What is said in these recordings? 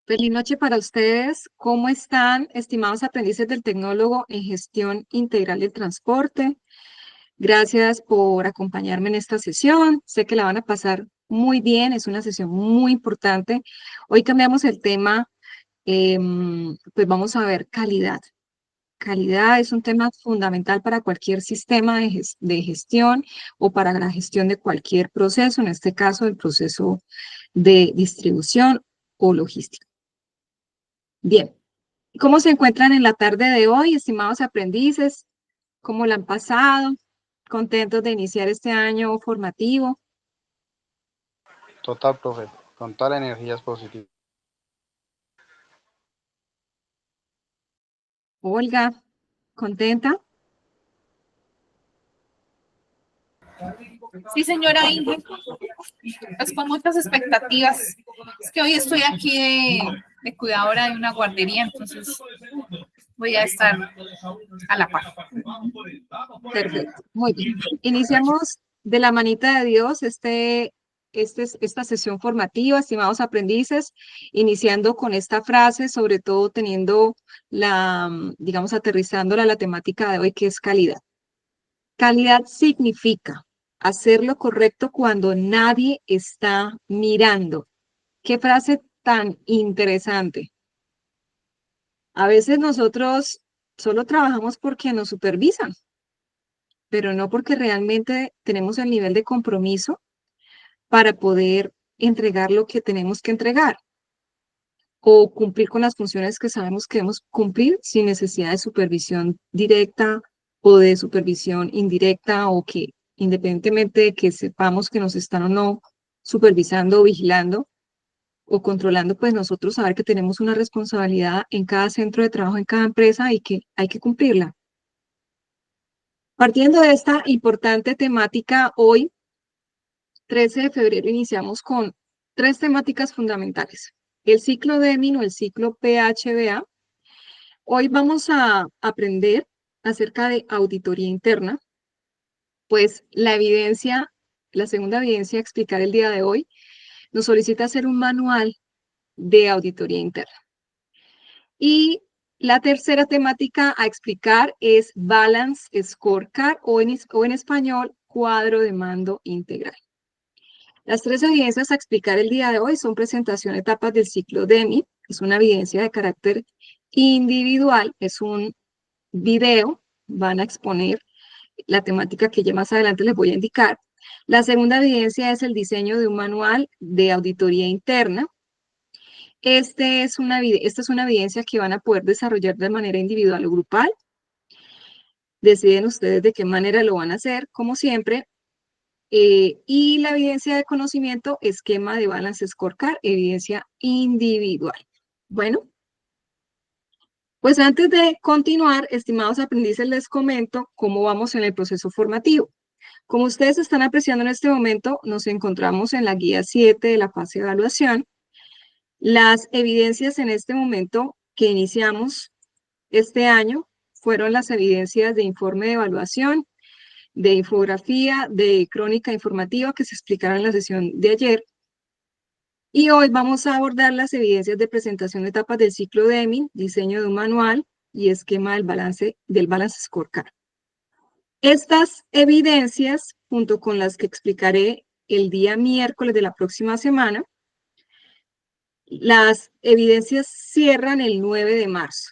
Feliz noche para ustedes. ¿Cómo están, estimados aprendices del tecnólogo en gestión integral del transporte? Gracias por acompañarme en esta sesión. Sé que la van a pasar muy bien. Es una sesión muy importante. Hoy cambiamos el tema, pues vamos a ver calidad. Calidad es un tema fundamental para cualquier sistema de gestión o para la gestión de cualquier proceso, en este caso el proceso de distribución o logística. Bien. ¿Cómo se encuentran en la tarde de hoy, estimados aprendices? ¿Cómo la han pasado? ¿Contentos de iniciar este año formativo? Total, profe, con toda la energía es positiva. Olga, ¿contenta? Sí, señora Inge, pues con muchas expectativas. Es que hoy estoy aquí de cuidadora de una guardería, entonces voy a estar a la par. Perfecto, muy bien. Iniciamos de la manita de Dios esta sesión formativa, estimados aprendices, iniciando con esta frase, sobre todo teniendo digamos, aterrizándola a la temática de hoy, que es calidad. Calidad significa hacer lo correcto cuando nadie está mirando. Qué frase tan interesante. A veces nosotros solo trabajamos porque nos supervisan, pero no porque realmente tenemos el nivel de compromiso para poder entregar lo que tenemos que entregar o cumplir con las funciones que sabemos que debemos cumplir sin necesidad de supervisión directa o de supervisión indirecta, o que independientemente de que sepamos que nos están o no supervisando o vigilando o controlando, pues nosotros saber que tenemos una responsabilidad en cada centro de trabajo, en cada empresa, y que hay que cumplirla. Partiendo de esta importante temática, hoy, 13 de febrero, iniciamos con tres temáticas fundamentales: el ciclo Deming o el ciclo PHBA. Hoy vamos a aprender acerca de auditoría interna, pues la segunda evidencia a explicar el día de hoy nos solicita hacer un manual de auditoría interna. Y la tercera temática a explicar es Balance Scorecard o en español, cuadro de mando integral. Las tres evidencias a explicar el día de hoy son presentación de etapas del ciclo DEMI, es una evidencia de carácter individual, es un video, van a exponer la temática que ya más adelante les voy a indicar. La segunda evidencia es el diseño de un manual de auditoría interna. Esta es una evidencia que van a poder desarrollar de manera individual o grupal. Deciden ustedes de qué manera lo van a hacer, como siempre. Y la evidencia de conocimiento, esquema de Balance Scorecard, evidencia individual. Bueno, pues antes de continuar, estimados aprendices, les comento cómo vamos en el proceso formativo. Como ustedes están apreciando en este momento, nos encontramos en la guía 7 de la fase de evaluación. Las evidencias en este momento que iniciamos este año fueron las evidencias de informe de evaluación, de infografía, de crónica informativa que se explicaron en la sesión de ayer. Y hoy vamos a abordar las evidencias de presentación de etapas del ciclo Deming, diseño de un manual y esquema del balance scorecard. Estas evidencias, junto con las que explicaré el día miércoles de la próxima semana, las evidencias cierran el 9 de marzo.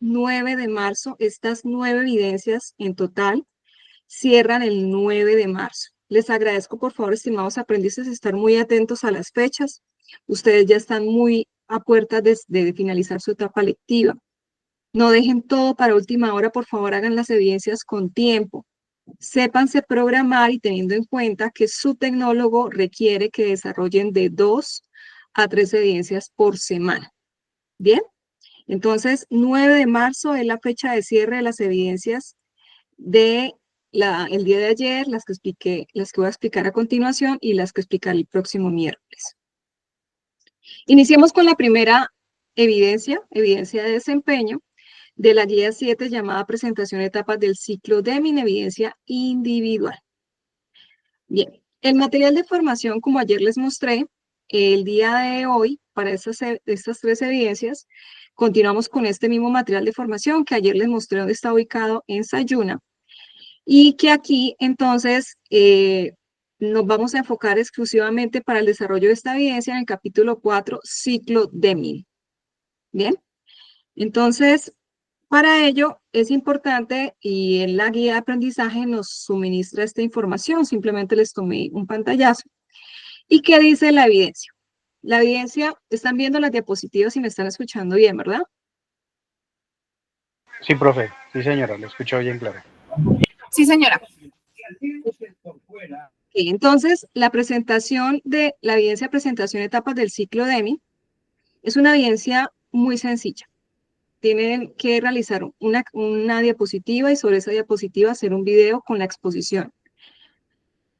9 de marzo, estas 9 evidencias en total cierran el 9 de marzo. Les agradezco, por favor, estimados aprendices, estar muy atentos a las fechas. Ustedes ya están muy a puertas de finalizar su etapa lectiva. No dejen todo para última hora, por favor, hagan las evidencias con tiempo. Sépanse programar y teniendo en cuenta que su tecnólogo requiere que desarrollen de 2 a 3 evidencias por semana. ¿Bien? Entonces, 9 de marzo es la fecha de cierre de las evidencias de el día de ayer, las que voy a explicar a continuación y las que explicaré el próximo miércoles. Iniciemos con la primera evidencia de desempeño de la guía 7 llamada presentación de etapas del ciclo Deming, evidencia individual. Bien, el material de formación, como ayer les mostré, el día de hoy, para estas 3 evidencias, continuamos con este mismo material de formación que ayer les mostré donde está ubicado en Sayuna, y que aquí entonces nos vamos a enfocar exclusivamente para el desarrollo de esta evidencia en el capítulo 4, ciclo Deming. Bien, entonces para ello es importante, y en la guía de aprendizaje nos suministra esta información, simplemente les tomé un pantallazo. ¿Y qué dice la evidencia? La evidencia, están viendo las diapositivas y me están escuchando bien, ¿verdad? Sí, profe. Sí, señora, lo escucho bien claro. Sí, señora. Entonces, la presentación de la evidencia presentación etapas del ciclo Deming es una evidencia muy sencilla. Tienen que realizar una diapositiva y sobre esa diapositiva hacer un video con la exposición.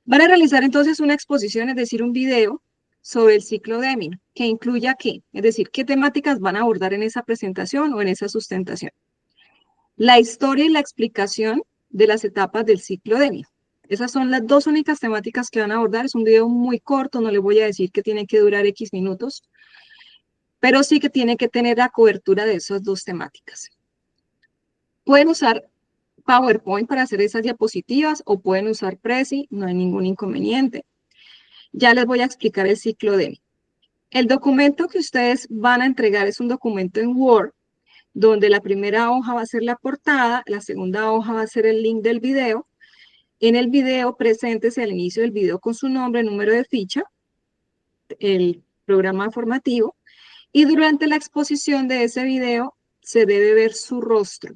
Van a realizar entonces una exposición, es decir, un video sobre el ciclo Deming, que incluya qué, es decir, qué temáticas van a abordar en esa presentación o en esa sustentación. La historia y la explicación de las etapas del ciclo Deming. Esas son las 2 únicas temáticas que van a abordar. Es un video muy corto, no les voy a decir que tiene que durar X minutos, pero sí que tiene que tener la cobertura de esas 2 temáticas. Pueden usar PowerPoint para hacer esas diapositivas o pueden usar Prezi, no hay ningún inconveniente. Ya les voy a explicar el ciclo Deming. El documento que ustedes van a entregar es un documento en Word, donde la primera hoja va a ser la portada, la segunda hoja va a ser el link del video. En el video, preséntese al inicio del video con su nombre, número de ficha, el programa formativo, y durante la exposición de ese video se debe ver su rostro.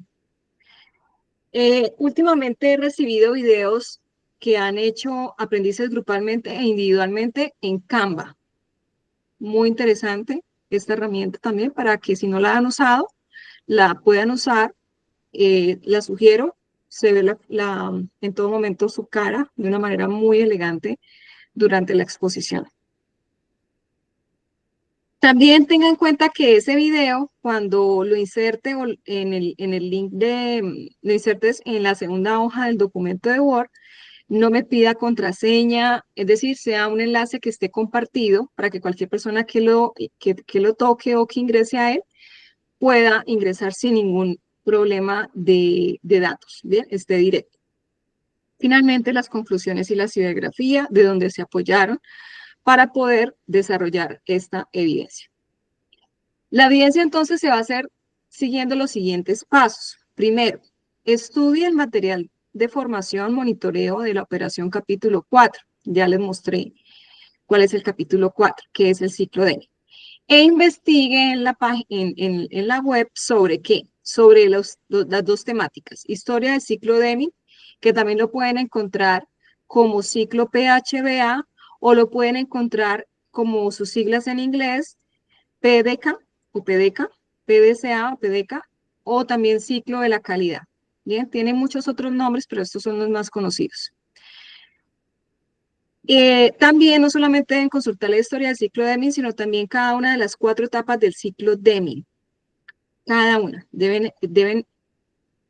Últimamente he recibido videos que han hecho aprendices grupalmente e individualmente en Canva. Muy interesante esta herramienta también para que si no la han usado, la puedan usar. La sugiero, se ve en todo momento su cara de una manera muy elegante durante la exposición. También tenga en cuenta que ese video, cuando lo inserte en el link lo insertes en la segunda hoja del documento de Word, no me pida contraseña, es decir, sea un enlace que esté compartido para que cualquier persona que lo toque o que ingrese a él pueda ingresar sin ningún problema de datos, ¿bien? Esté directo. Finalmente, las conclusiones y la ideografía de donde se apoyaron para poder desarrollar esta evidencia. La evidencia entonces se va a hacer siguiendo los siguientes pasos. Primero, estudie el material de formación, monitoreo de la operación capítulo 4. Ya les mostré cuál es el capítulo 4, que es el ciclo Deming. E investigue en la web sobre qué, sobre las 2 temáticas. Historia del ciclo Deming, que también lo pueden encontrar como ciclo PHBA o lo pueden encontrar como sus siglas en inglés, PDK o PDK, PDCA o PDK, o también ciclo de la calidad. Bien, tiene muchos otros nombres, pero estos son los más conocidos. También no solamente deben consultar la historia del ciclo Deming, sino también cada una de las 4 etapas del ciclo Deming. Cada una. Deben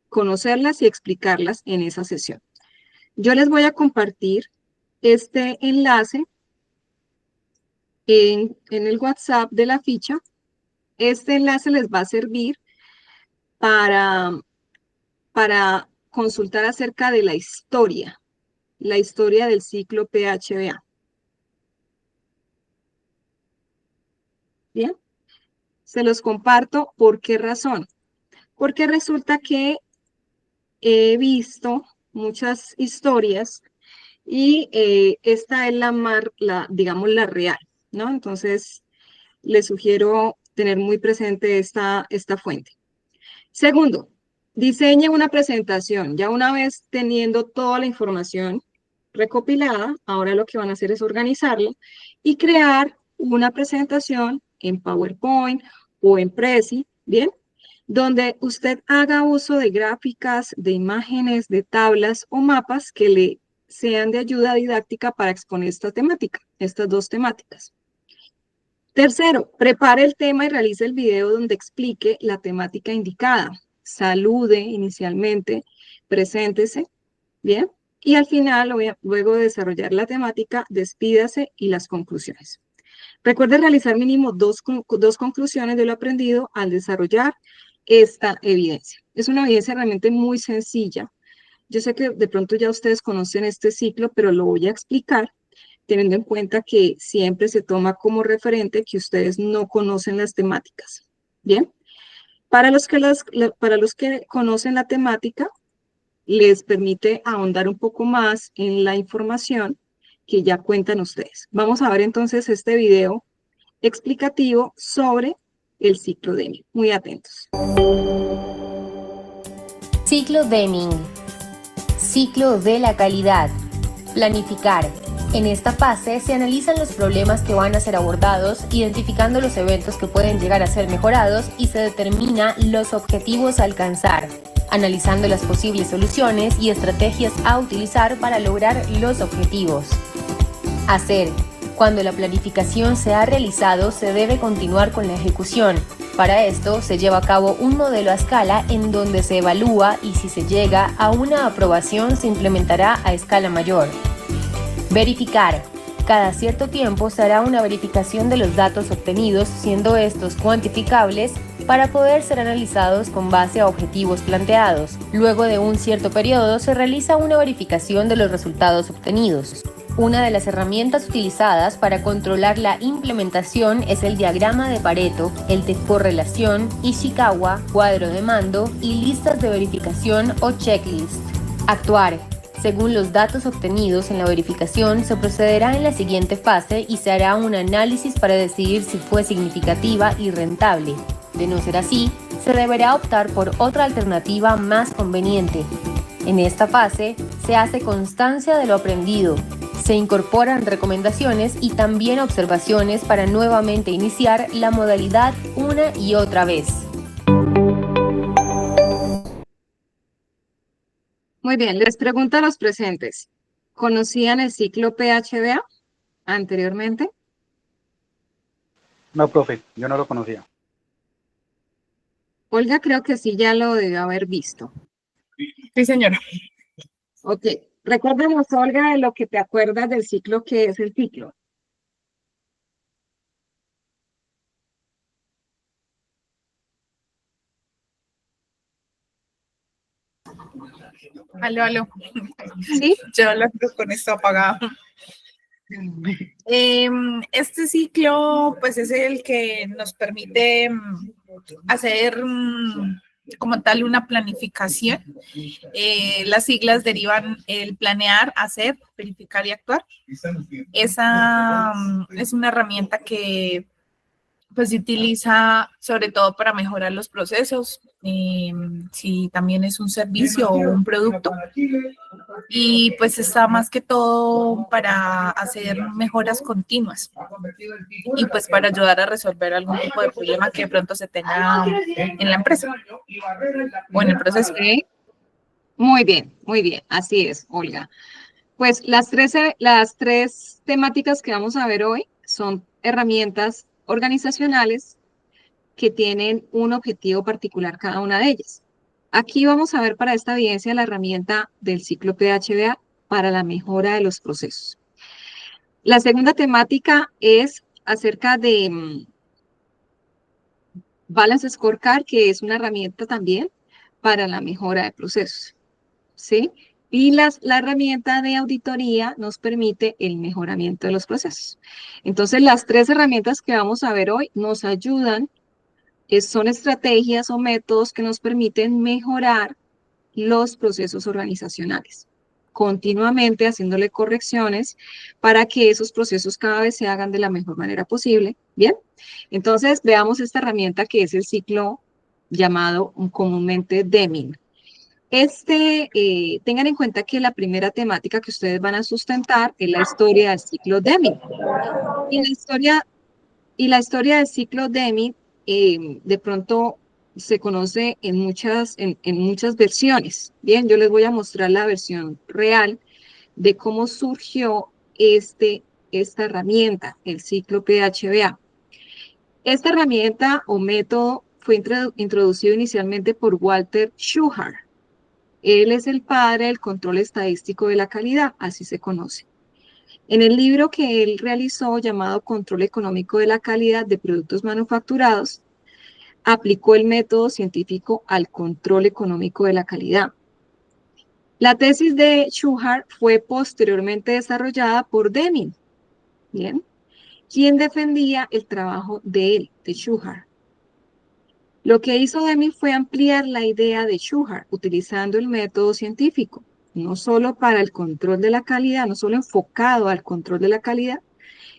conocerlas y explicarlas en esa sesión. Yo les voy a compartir este enlace en el WhatsApp de la ficha. Este enlace les va a servir para consultar acerca de la historia del ciclo PHBA. Bien, se los comparto. ¿Por qué razón? Porque resulta que he visto muchas historias y esta es digamos, la real, ¿no? Entonces, les sugiero tener muy presente esta fuente. Segundo, diseñe una presentación. Ya una vez teniendo toda la información recopilada, ahora lo que van a hacer es organizarla y crear una presentación en PowerPoint o en Prezi, ¿bien? Donde usted haga uso de gráficas, de imágenes, de tablas o mapas que le sean de ayuda didáctica para exponer esta temática, estas 2 temáticas. Tercero, prepare el tema y realice el video donde explique la temática indicada. Salude inicialmente, preséntese, ¿bien? Y al final, luego de desarrollar la temática, despídase y las conclusiones. Recuerde realizar mínimo dos conclusiones de lo aprendido al desarrollar esta evidencia. Es una evidencia realmente muy sencilla. Yo sé que de pronto ya ustedes conocen este ciclo, pero lo voy a explicar teniendo en cuenta que siempre se toma como referente que ustedes no conocen las temáticas. Bien, para los que conocen la temática, les permite ahondar un poco más en la información que ya cuentan ustedes. Vamos a ver entonces este video explicativo sobre el ciclo Deming. Muy atentos. Ciclo Deming. Ciclo de la calidad. Planificar. En esta fase se analizan los problemas que van a ser abordados, identificando los eventos que pueden llegar a ser mejorados y se determina los objetivos a alcanzar, analizando las posibles soluciones y estrategias a utilizar para lograr los objetivos. Hacer. Cuando la planificación se ha realizado, se debe continuar con la ejecución. Para esto, se lleva a cabo un modelo a escala en donde se evalúa y si se llega a una aprobación, se implementará a escala mayor. Verificar. Cada cierto tiempo se hará una verificación de los datos obtenidos, siendo estos cuantificables para poder ser analizados con base a objetivos planteados. Luego de un cierto periodo se realiza una verificación de los resultados obtenidos. Una de las herramientas utilizadas para controlar la implementación es el diagrama de Pareto, el de correlación, Ishikawa, cuadro de mando y listas de verificación o checklist. Actuar. Según los datos obtenidos en la verificación, se procederá en la siguiente fase y se hará un análisis para decidir si fue significativa y rentable. De no ser así, se deberá optar por otra alternativa más conveniente. En esta fase, se hace constancia de lo aprendido. Se incorporan recomendaciones y también observaciones para nuevamente iniciar la modalidad una y otra vez. Muy bien, les pregunto a los presentes, ¿conocían el ciclo PHBA anteriormente? No, profe, yo no lo conocía. Olga, creo que sí ya lo debió haber visto. Sí, señora. Ok, recuérdanos, Olga, de lo que te acuerdas del ciclo, que es el ciclo. Aló, aló. ¿Sí? Yo hablando con esto apagado. Este ciclo, pues, es el que nos permite hacer como tal una planificación. Las siglas derivan el planear, hacer, verificar y actuar. Esa es una herramienta que pues se utiliza sobre todo para mejorar los procesos, si también es un servicio o un producto, y pues está más que todo para hacer mejoras continuas y pues para ayudar a resolver algún tipo de problema que de pronto se tenga en la empresa o en el proceso. Ok. Muy bien, así es, Olga. Pues las tres temáticas que vamos a ver hoy son herramientas organizacionales que tienen un objetivo particular cada una de ellas. Aquí vamos a ver para esta evidencia la herramienta del ciclo PHBA para la mejora de los procesos. La segunda temática es acerca de Balance Scorecard, que es una herramienta también para la mejora de procesos, ¿sí? Y la herramienta de auditoría nos permite el mejoramiento de los procesos. Entonces, las tres herramientas que vamos a ver hoy nos ayudan, son estrategias o métodos que nos permiten mejorar los procesos organizacionales, continuamente haciéndole correcciones para que esos procesos cada vez se hagan de la mejor manera posible. Bien, entonces veamos esta herramienta que es el ciclo llamado comúnmente Deming. Tengan en cuenta que la primera temática que ustedes van a sustentar es la historia del ciclo Deming. Y la historia del ciclo Deming de pronto se conoce en muchas versiones. Bien, yo les voy a mostrar la versión real de cómo surgió esta herramienta, el ciclo PHBA. Esta herramienta o método fue introducido inicialmente por Walter Schuhart. Él es el padre del control estadístico de la calidad, así se conoce. En el libro que él realizó llamado Control Económico de la Calidad de Productos Manufacturados, aplicó el método científico al control económico de la calidad. La tesis de Shuhar fue posteriormente desarrollada por Deming, ¿bien? Quien defendía el trabajo de él, de Shuhar. Lo que hizo Deming fue ampliar la idea de Shuhar utilizando el método científico, no solo para el control de la calidad, no solo enfocado al control de la calidad,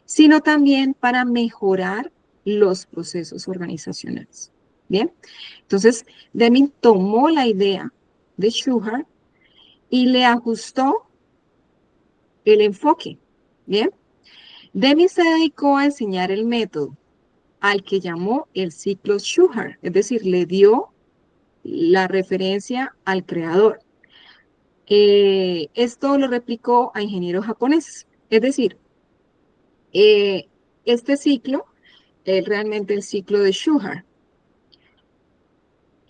sino también para mejorar los procesos organizacionales. Bien, entonces Deming tomó la idea de Shuhar y le ajustó el enfoque. Bien, Deming se dedicó a enseñar el método al que llamó el ciclo Shuhar, es decir, le dio la referencia al creador. Esto lo replicó a ingenieros japoneses, es decir, este ciclo es realmente el ciclo de Shuhar.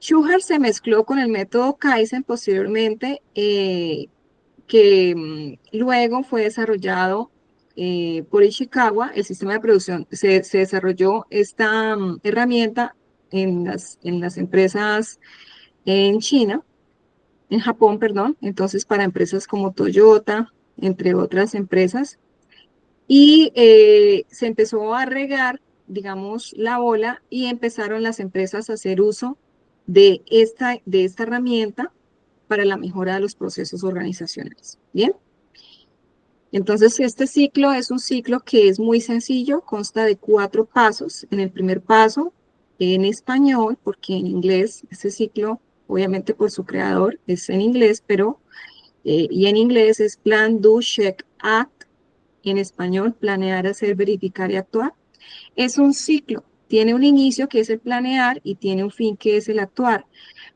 Shuhar se mezcló con el método Kaizen posteriormente, que luego fue desarrollado por Ishikawa. El sistema de producción. Se desarrolló esta herramienta en las empresas en China, en Japón, perdón, entonces para empresas como Toyota, entre otras empresas, y se empezó a regar, digamos, la ola y empezaron las empresas a hacer uso de esta herramienta para la mejora de los procesos organizacionales. Bien, entonces este ciclo es un ciclo que es muy sencillo, consta de 4 pasos. En el primer paso, en español, porque en inglés, este ciclo, obviamente por su creador, es en inglés, pero, y en inglés es Plan, Do, Check, Act. En español, planear, hacer, verificar y actuar. Es un ciclo, tiene un inicio que es el planear y tiene un fin que es el actuar,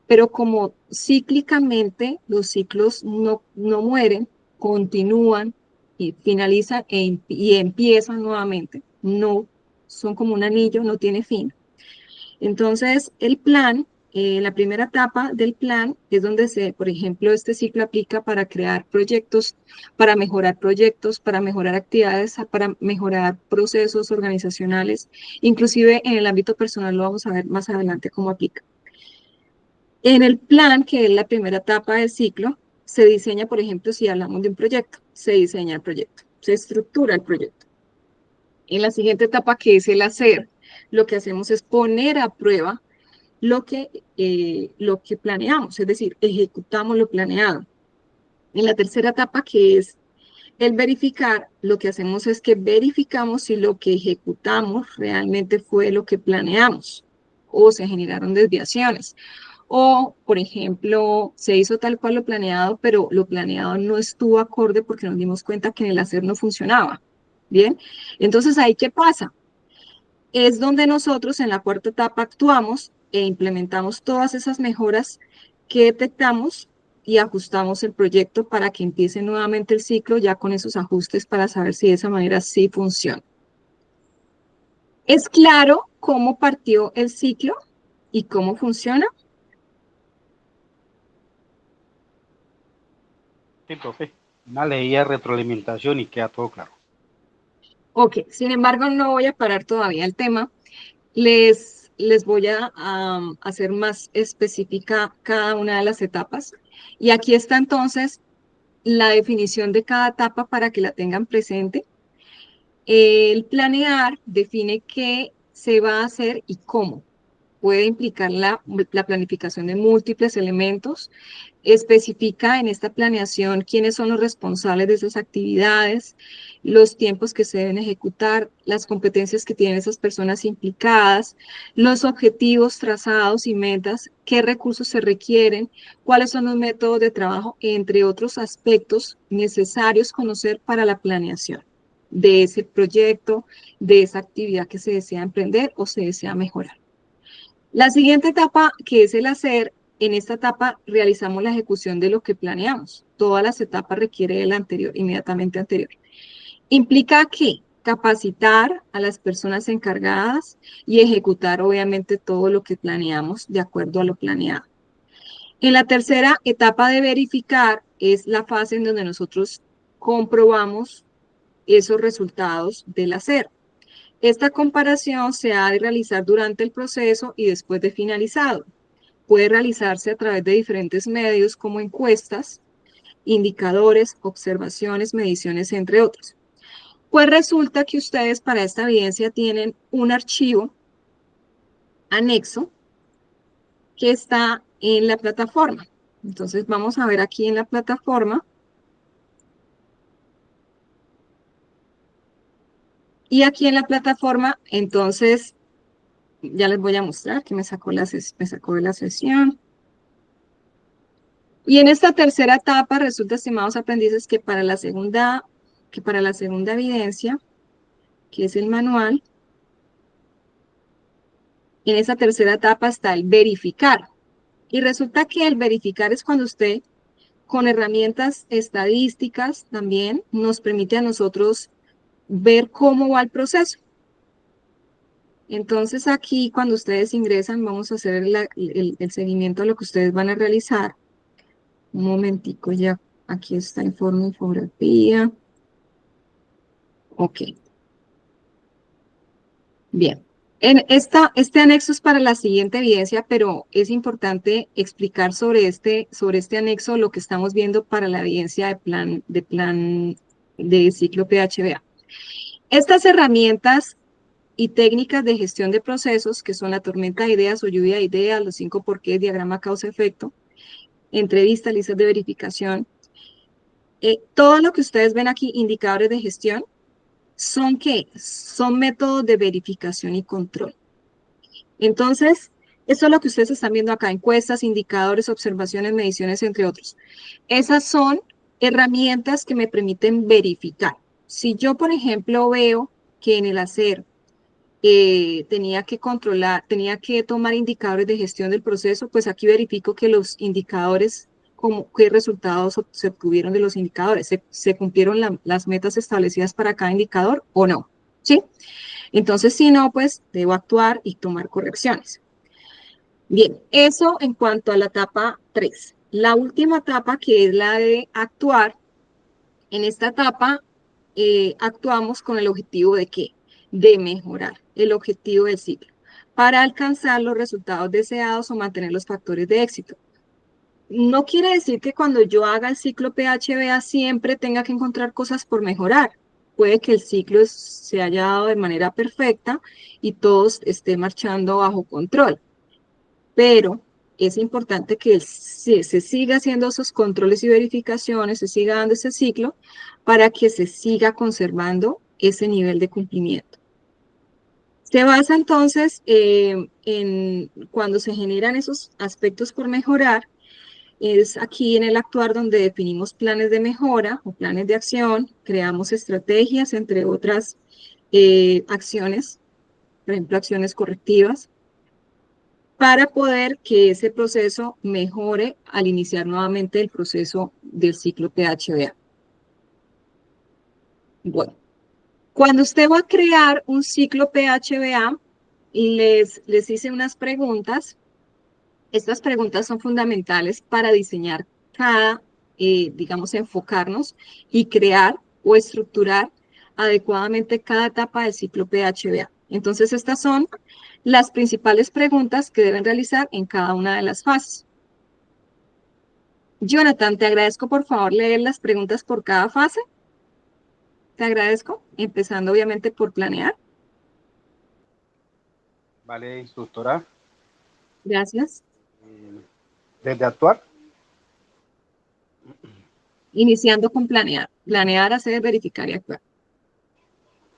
pero como cíclicamente los ciclos no mueren, continúan y finalizan y empiezan nuevamente, no son como un anillo, no tiene fin. Entonces, el plan, la primera etapa del plan es donde por ejemplo, este ciclo aplica para crear proyectos, para mejorar actividades, para mejorar procesos organizacionales, inclusive en el ámbito personal lo vamos a ver más adelante cómo aplica. En el plan, que es la primera etapa del ciclo, se diseña, por ejemplo, si hablamos de un proyecto, se diseña el proyecto, se estructura el proyecto. En la siguiente etapa, que es el hacer, lo que hacemos es poner a prueba lo que planeamos, es decir, ejecutamos lo planeado. En la tercera etapa, que es el verificar, lo que hacemos es que verificamos si lo que ejecutamos realmente fue lo que planeamos o se generaron desviaciones. O, por ejemplo, se hizo tal cual lo planeado, pero lo planeado no estuvo acorde porque nos dimos cuenta que en el hacer no funcionaba. Bien, entonces ahí, ¿qué pasa? Es donde nosotros en la cuarta etapa actuamos e implementamos todas esas mejoras que detectamos y ajustamos el proyecto para que empiece nuevamente el ciclo ya con esos ajustes para saber si de esa manera sí funciona. ¿Es claro cómo partió el ciclo y cómo funciona? Sí, profe. Una leída retroalimentación y queda todo claro. Ok, sin embargo, no voy a parar todavía el tema. Les voy a hacer más específica cada una de las etapas. Y aquí está entonces la definición de cada etapa para que la tengan presente. El planear define qué se va a hacer y cómo. Puede implicar la planificación de múltiples elementos. Especifica en esta planeación quiénes son los responsables de esas actividades, los tiempos que se deben ejecutar, las competencias que tienen esas personas implicadas, los objetivos trazados y metas, qué recursos se requieren, cuáles son los métodos de trabajo, entre otros aspectos necesarios conocer para la planeación de ese proyecto, de esa actividad que se desea emprender o se desea mejorar. La siguiente etapa, que es el hacer, en esta etapa realizamos la ejecución de lo que planeamos. Todas las etapas requieren el anterior, inmediatamente anterior. Implica que capacitar a las personas encargadas y ejecutar obviamente todo lo que planeamos de acuerdo a lo planeado. En la tercera etapa de verificar es la fase en donde nosotros comprobamos esos resultados del hacer. Esta comparación se ha de realizar durante el proceso y después de finalizado. Puede realizarse a través de diferentes medios como encuestas, indicadores, observaciones, mediciones, entre otros. Pues resulta que ustedes para esta evidencia tienen un archivo anexo que está en la plataforma. Entonces vamos a ver aquí en la plataforma. Y aquí en la plataforma, entonces, ya les voy a mostrar que me sacó de la sesión. Y en esta tercera etapa resulta, estimados aprendices, que para la segunda evidencia, que es el manual, en esa tercera etapa está el verificar. Y resulta que el verificar es cuando usted, con herramientas estadísticas también, nos permite a nosotros ver cómo va el proceso. Entonces aquí, cuando ustedes ingresan, vamos a hacer el seguimiento de lo que ustedes van a realizar. Un momentico ya, aquí está informe, infografía. Ok. Bien. Este anexo es para la siguiente evidencia, pero es importante explicar sobre este anexo lo que estamos viendo para la evidencia de ciclo PHBA. Estas herramientas y técnicas de gestión de procesos, que son la tormenta de ideas o lluvia de ideas, los 5 porqués, diagrama causa-efecto, entrevista, listas de verificación, todo lo que ustedes ven aquí, indicadores de gestión, ¿son qué? Son métodos de verificación y control. Entonces, eso es lo que ustedes están viendo acá, encuestas, indicadores, observaciones, mediciones, entre otros. Esas son herramientas que me permiten verificar. Si yo, por ejemplo, veo que en el hacer tenía que tomar indicadores de gestión del proceso, pues aquí verifico que los indicadores, qué resultados se obtuvieron de los indicadores, se cumplieron las metas establecidas para cada indicador o no, ¿sí? Entonces, si no, pues debo actuar y tomar correcciones. Bien, eso en cuanto a la etapa 3. La última etapa, que es la de actuar, en esta etapa actuamos con el objetivo de ¿qué? De mejorar el objetivo del ciclo para alcanzar los resultados deseados o mantener los factores de éxito. No quiere decir que cuando yo haga el ciclo PHBA siempre tenga que encontrar cosas por mejorar. Puede que el ciclo se haya dado de manera perfecta y todo esté marchando bajo control. Pero es importante que se siga haciendo esos controles y verificaciones, se siga dando ese ciclo para que se siga conservando ese nivel de cumplimiento. Se basa entonces en cuando se generan esos aspectos por mejorar, es aquí en el actuar donde definimos planes de mejora o planes de acción, creamos estrategias, entre otras acciones, por ejemplo, acciones correctivas, para poder que ese proceso mejore al iniciar nuevamente el proceso del ciclo PHBA. Bueno, cuando usted va a crear un ciclo PHBA, y les hice unas preguntas. Estas preguntas son fundamentales para diseñar digamos, enfocarnos y crear o estructurar adecuadamente cada etapa del ciclo PHBA. Entonces, estas son las principales preguntas que deben realizar en cada una de las fases. Jonathan, te agradezco por favor leer las preguntas por cada fase. Te agradezco, empezando obviamente por planear. Vale, instructora. Gracias. Desde actuar. Iniciando con planear. Planear, hacer, verificar y actuar.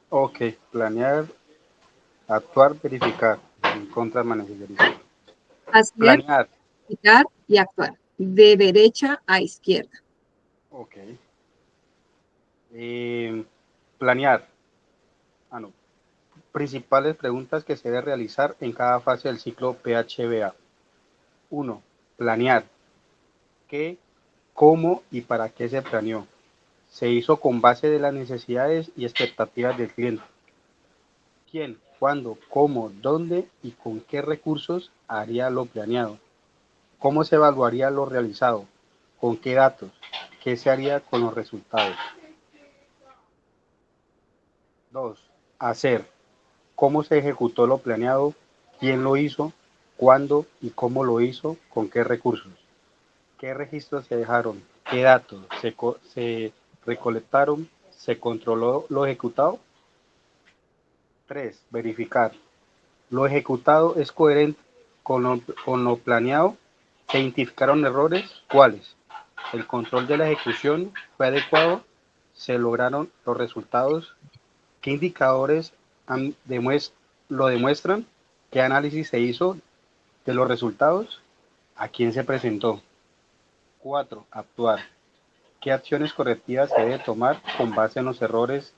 Ok, planear, actuar, verificar. En contra, manejar. Hacer, Planear. verificar y actuar. De derecha a izquierda. Ok. Planear. No. Principales preguntas que se debe realizar en cada fase del ciclo PHBA. 1. Planear. ¿Qué, cómo y para qué se planeó? Se hizo con base de las necesidades y expectativas del cliente. ¿Quién, cuándo, cómo, dónde y con qué recursos haría lo planeado? ¿Cómo se evaluaría lo realizado? ¿Con qué datos? ¿Qué se haría con los resultados? 2. Hacer. ¿Cómo se ejecutó lo planeado? ¿Quién lo hizo? ¿Cuándo y cómo lo hizo? ¿Con qué recursos? ¿Qué registros se dejaron? ¿Qué datos se recolectaron? ¿Se controló lo ejecutado? 3. Verificar. ¿Lo ejecutado es coherente con lo planeado? ¿Se identificaron errores? ¿Cuáles? ¿El control de la ejecución fue adecuado? ¿Se lograron los resultados? ¿Qué indicadores lo demuestran? ¿Qué análisis se hizo de los resultados? ¿A quién se presentó? 4. Actuar. ¿Qué acciones correctivas se debe tomar con base en los errores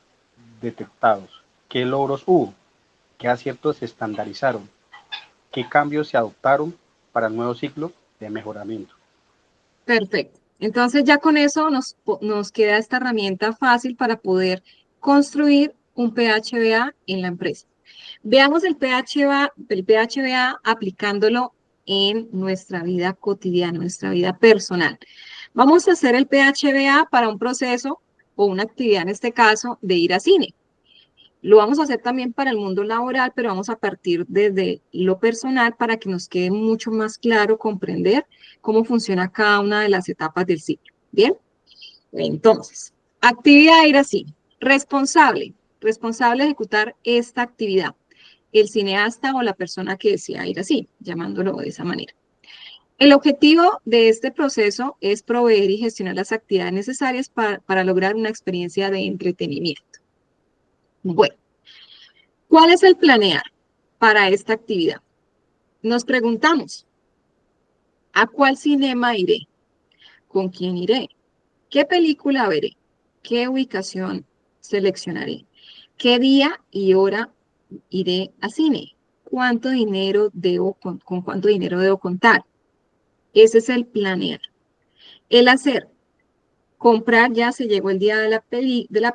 detectados? ¿Qué logros hubo? ¿Qué aciertos se estandarizaron? ¿Qué cambios se adoptaron para el nuevo ciclo de mejoramiento? Perfecto. Entonces ya con eso nos queda esta herramienta fácil para poder construir un PHBA en la empresa. Veamos el PHBA aplicándolo en nuestra vida cotidiana, nuestra vida personal. Vamos a hacer el PHBA para un proceso o una actividad, en este caso, de ir a cine. Lo vamos a hacer también para el mundo laboral, pero vamos a partir desde lo personal para que nos quede mucho más claro comprender cómo funciona cada una de las etapas del ciclo. ¿Bien? Entonces, actividad de ir a cine. Responsable de ejecutar esta actividad. El cineasta o la persona que desea ir así, llamándolo de esa manera. El objetivo de este proceso es proveer y gestionar las actividades necesarias para lograr una experiencia de entretenimiento. Bueno, ¿cuál es el planear para esta actividad? Nos preguntamos, ¿a cuál cinema iré? ¿Con quién iré? ¿Qué película veré? ¿Qué ubicación seleccionaré? ¿Qué día y hora iré a cine? ¿Cuánto dinero con cuánto dinero debo contar? Ese es el planear. El hacer. Comprar ya se llegó el día de la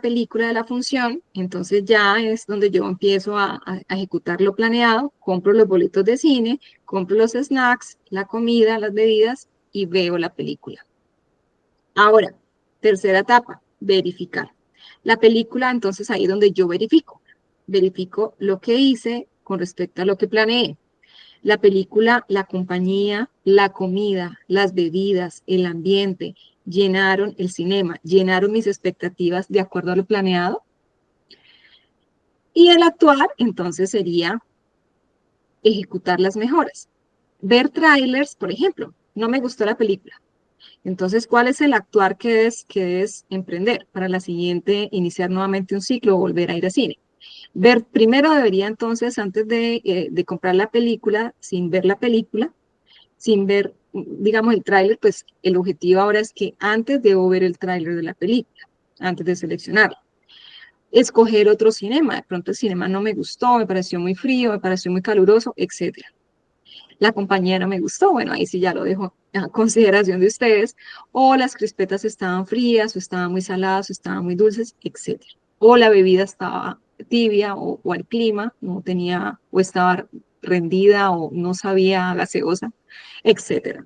película, de la función, entonces ya es donde yo empiezo a ejecutar lo planeado, compro los boletos de cine, compro los snacks, la comida, las bebidas y veo la película. Ahora, tercera etapa, verificar. La película, entonces ahí es donde yo verifico lo que hice con respecto a lo que planeé. La película, la compañía, la comida, las bebidas, el ambiente, llenaron el cinema, llenaron mis expectativas de acuerdo a lo planeado. Y el actuar, entonces, sería ejecutar las mejoras. Ver trailers, por ejemplo, no me gustó la película. Entonces, ¿cuál es el actuar que es emprender para la siguiente, iniciar nuevamente un ciclo o volver a ir a cine? Primero debería entonces, antes de comprar la película, sin ver la película, sin ver, digamos, el tráiler, pues el objetivo ahora es que antes debo ver el tráiler de la película, antes de seleccionarlo. Escoger otro cinema, de pronto el cinema no me gustó, me pareció muy frío, me pareció muy caluroso, etc. La compañía no me gustó, bueno, ahí sí ya lo dejo a consideración de ustedes, o las crispetas estaban frías, o estaban muy saladas, o estaban muy dulces, etc. O la bebida estaba tibia, o el clima no tenía, o estaba rendida, o no sabía gaseosa, etc.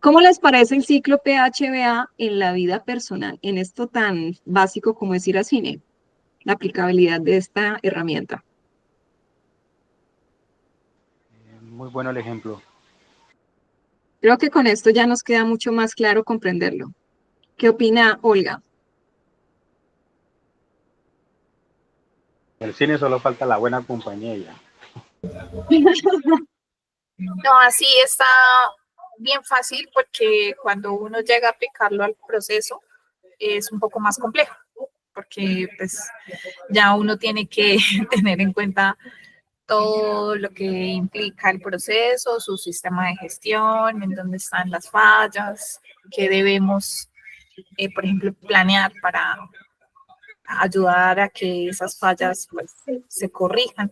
¿Cómo les parece el ciclo PHBA en la vida personal, en esto tan básico como es ir al cine? La aplicabilidad de esta herramienta. Muy bueno el ejemplo. Creo que con esto ya nos queda mucho más claro comprenderlo. ¿Qué opina Olga? En el cine solo falta la buena compañía ya. No, así está bien fácil porque cuando uno llega a aplicarlo al proceso es un poco más complejo, porque pues ya uno tiene que tener en cuenta todo lo que implica el proceso, su sistema de gestión, en dónde están las fallas, qué debemos, por ejemplo, planear para ayudar a que esas fallas pues, se corrijan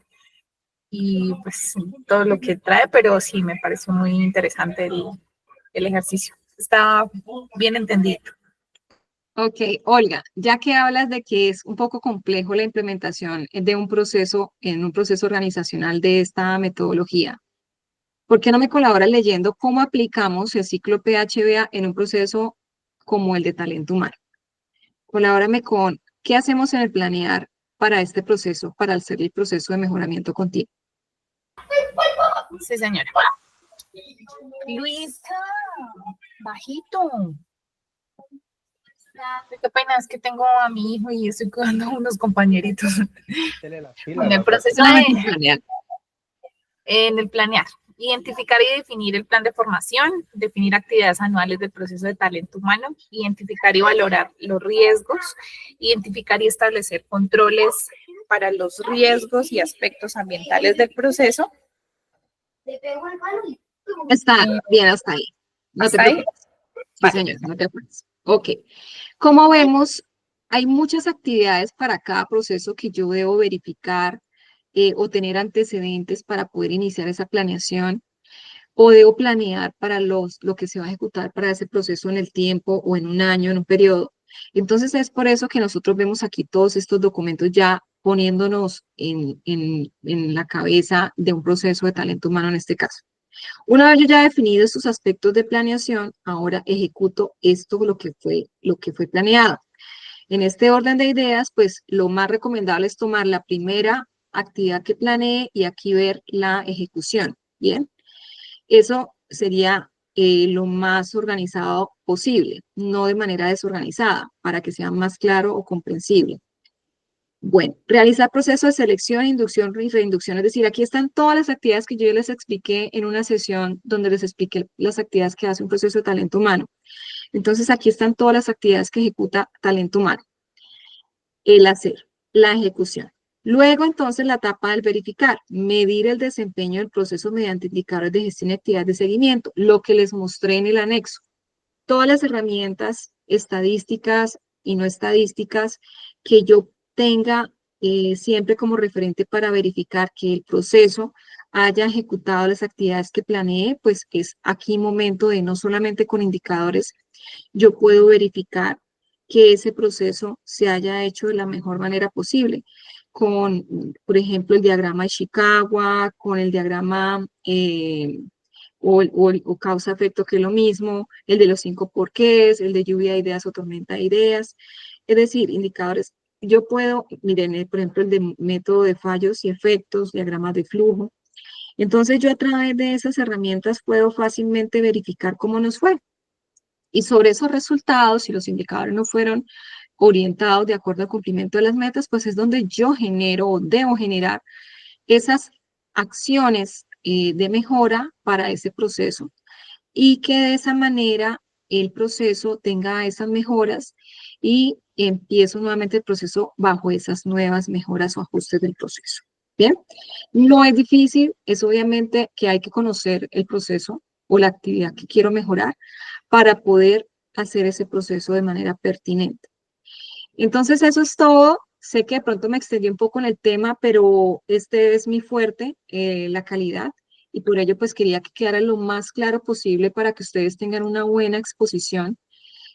y pues todo lo que trae, pero sí me pareció muy interesante el ejercicio. Está bien entendido. Ok, Olga, ya que hablas de que es un poco complejo la implementación de un proceso, en un proceso organizacional de esta metodología, ¿por qué no me colaboras leyendo cómo aplicamos el ciclo PHBA en un proceso como el de talento humano? Colabórame con qué hacemos en el planear para este proceso, para hacer el proceso de mejoramiento continuo. Sí, señora. Luisa, bajito. Qué pena, es que tengo a mi hijo y estoy cuidando a unos compañeritos. En el proceso en el planear, identificar y definir el plan de formación, definir actividades anuales del proceso de talento humano, identificar y valorar los riesgos, identificar y establecer controles para los riesgos y aspectos ambientales del proceso. Está bien hasta ahí. No te ¿Hasta ahí? preocupes. Sí, señor, no te preocupes. Ok. Como vemos, hay muchas actividades para cada proceso que yo debo verificar o tener antecedentes para poder iniciar esa planeación, o debo planear para lo que se va a ejecutar para ese proceso en el tiempo o en un año, en un periodo. Entonces es por eso que nosotros vemos aquí todos estos documentos ya poniéndonos en la cabeza de un proceso de talento humano en este caso. Una vez yo ya he definido estos aspectos de planeación, ahora ejecuto lo que fue planeado. En este orden de ideas, pues lo más recomendable es tomar la primera actividad que planeé y aquí ver la ejecución. Bien, eso sería lo más organizado posible, no de manera desorganizada, para que sea más claro o comprensible. Bueno, realizar proceso de selección, inducción y reinducción, es decir, aquí están todas las actividades que yo les expliqué en una sesión donde les expliqué las actividades que hace un proceso de talento humano. Entonces, aquí están todas las actividades que ejecuta talento humano. El hacer, la ejecución. Luego, entonces, la etapa del verificar, medir el desempeño del proceso mediante indicadores de gestión y actividades de seguimiento, lo que les mostré en el anexo. Todas las herramientas estadísticas y no estadísticas que yo tenga siempre como referente para verificar que el proceso haya ejecutado las actividades que planeé, pues es aquí momento de no solamente con indicadores, yo puedo verificar que ese proceso se haya hecho de la mejor manera posible, con, por ejemplo, el diagrama de Chicago, con el diagrama o causa-efecto, que es lo mismo, el de los 5 porqués, el de lluvia de ideas o tormenta de ideas, es decir, indicadores. Yo puedo, miren, por ejemplo, el de método de fallos y efectos, diagramas de flujo. Entonces, yo a través de esas herramientas puedo fácilmente verificar cómo nos fue. Y sobre esos resultados, si los indicadores no fueron orientados de acuerdo al cumplimiento de las metas, pues es donde yo genero o debo generar esas acciones de mejora para ese proceso y que de esa manera el proceso tenga esas mejoras y empiezo nuevamente el proceso bajo esas nuevas mejoras o ajustes del proceso. Bien, no es difícil, es obviamente que hay que conocer el proceso o la actividad que quiero mejorar para poder hacer ese proceso de manera pertinente. Entonces, eso es todo. Sé que de pronto me extendí un poco en el tema, pero este es mi fuerte, la calidad, y por ello pues quería que quedara lo más claro posible para que ustedes tengan una buena exposición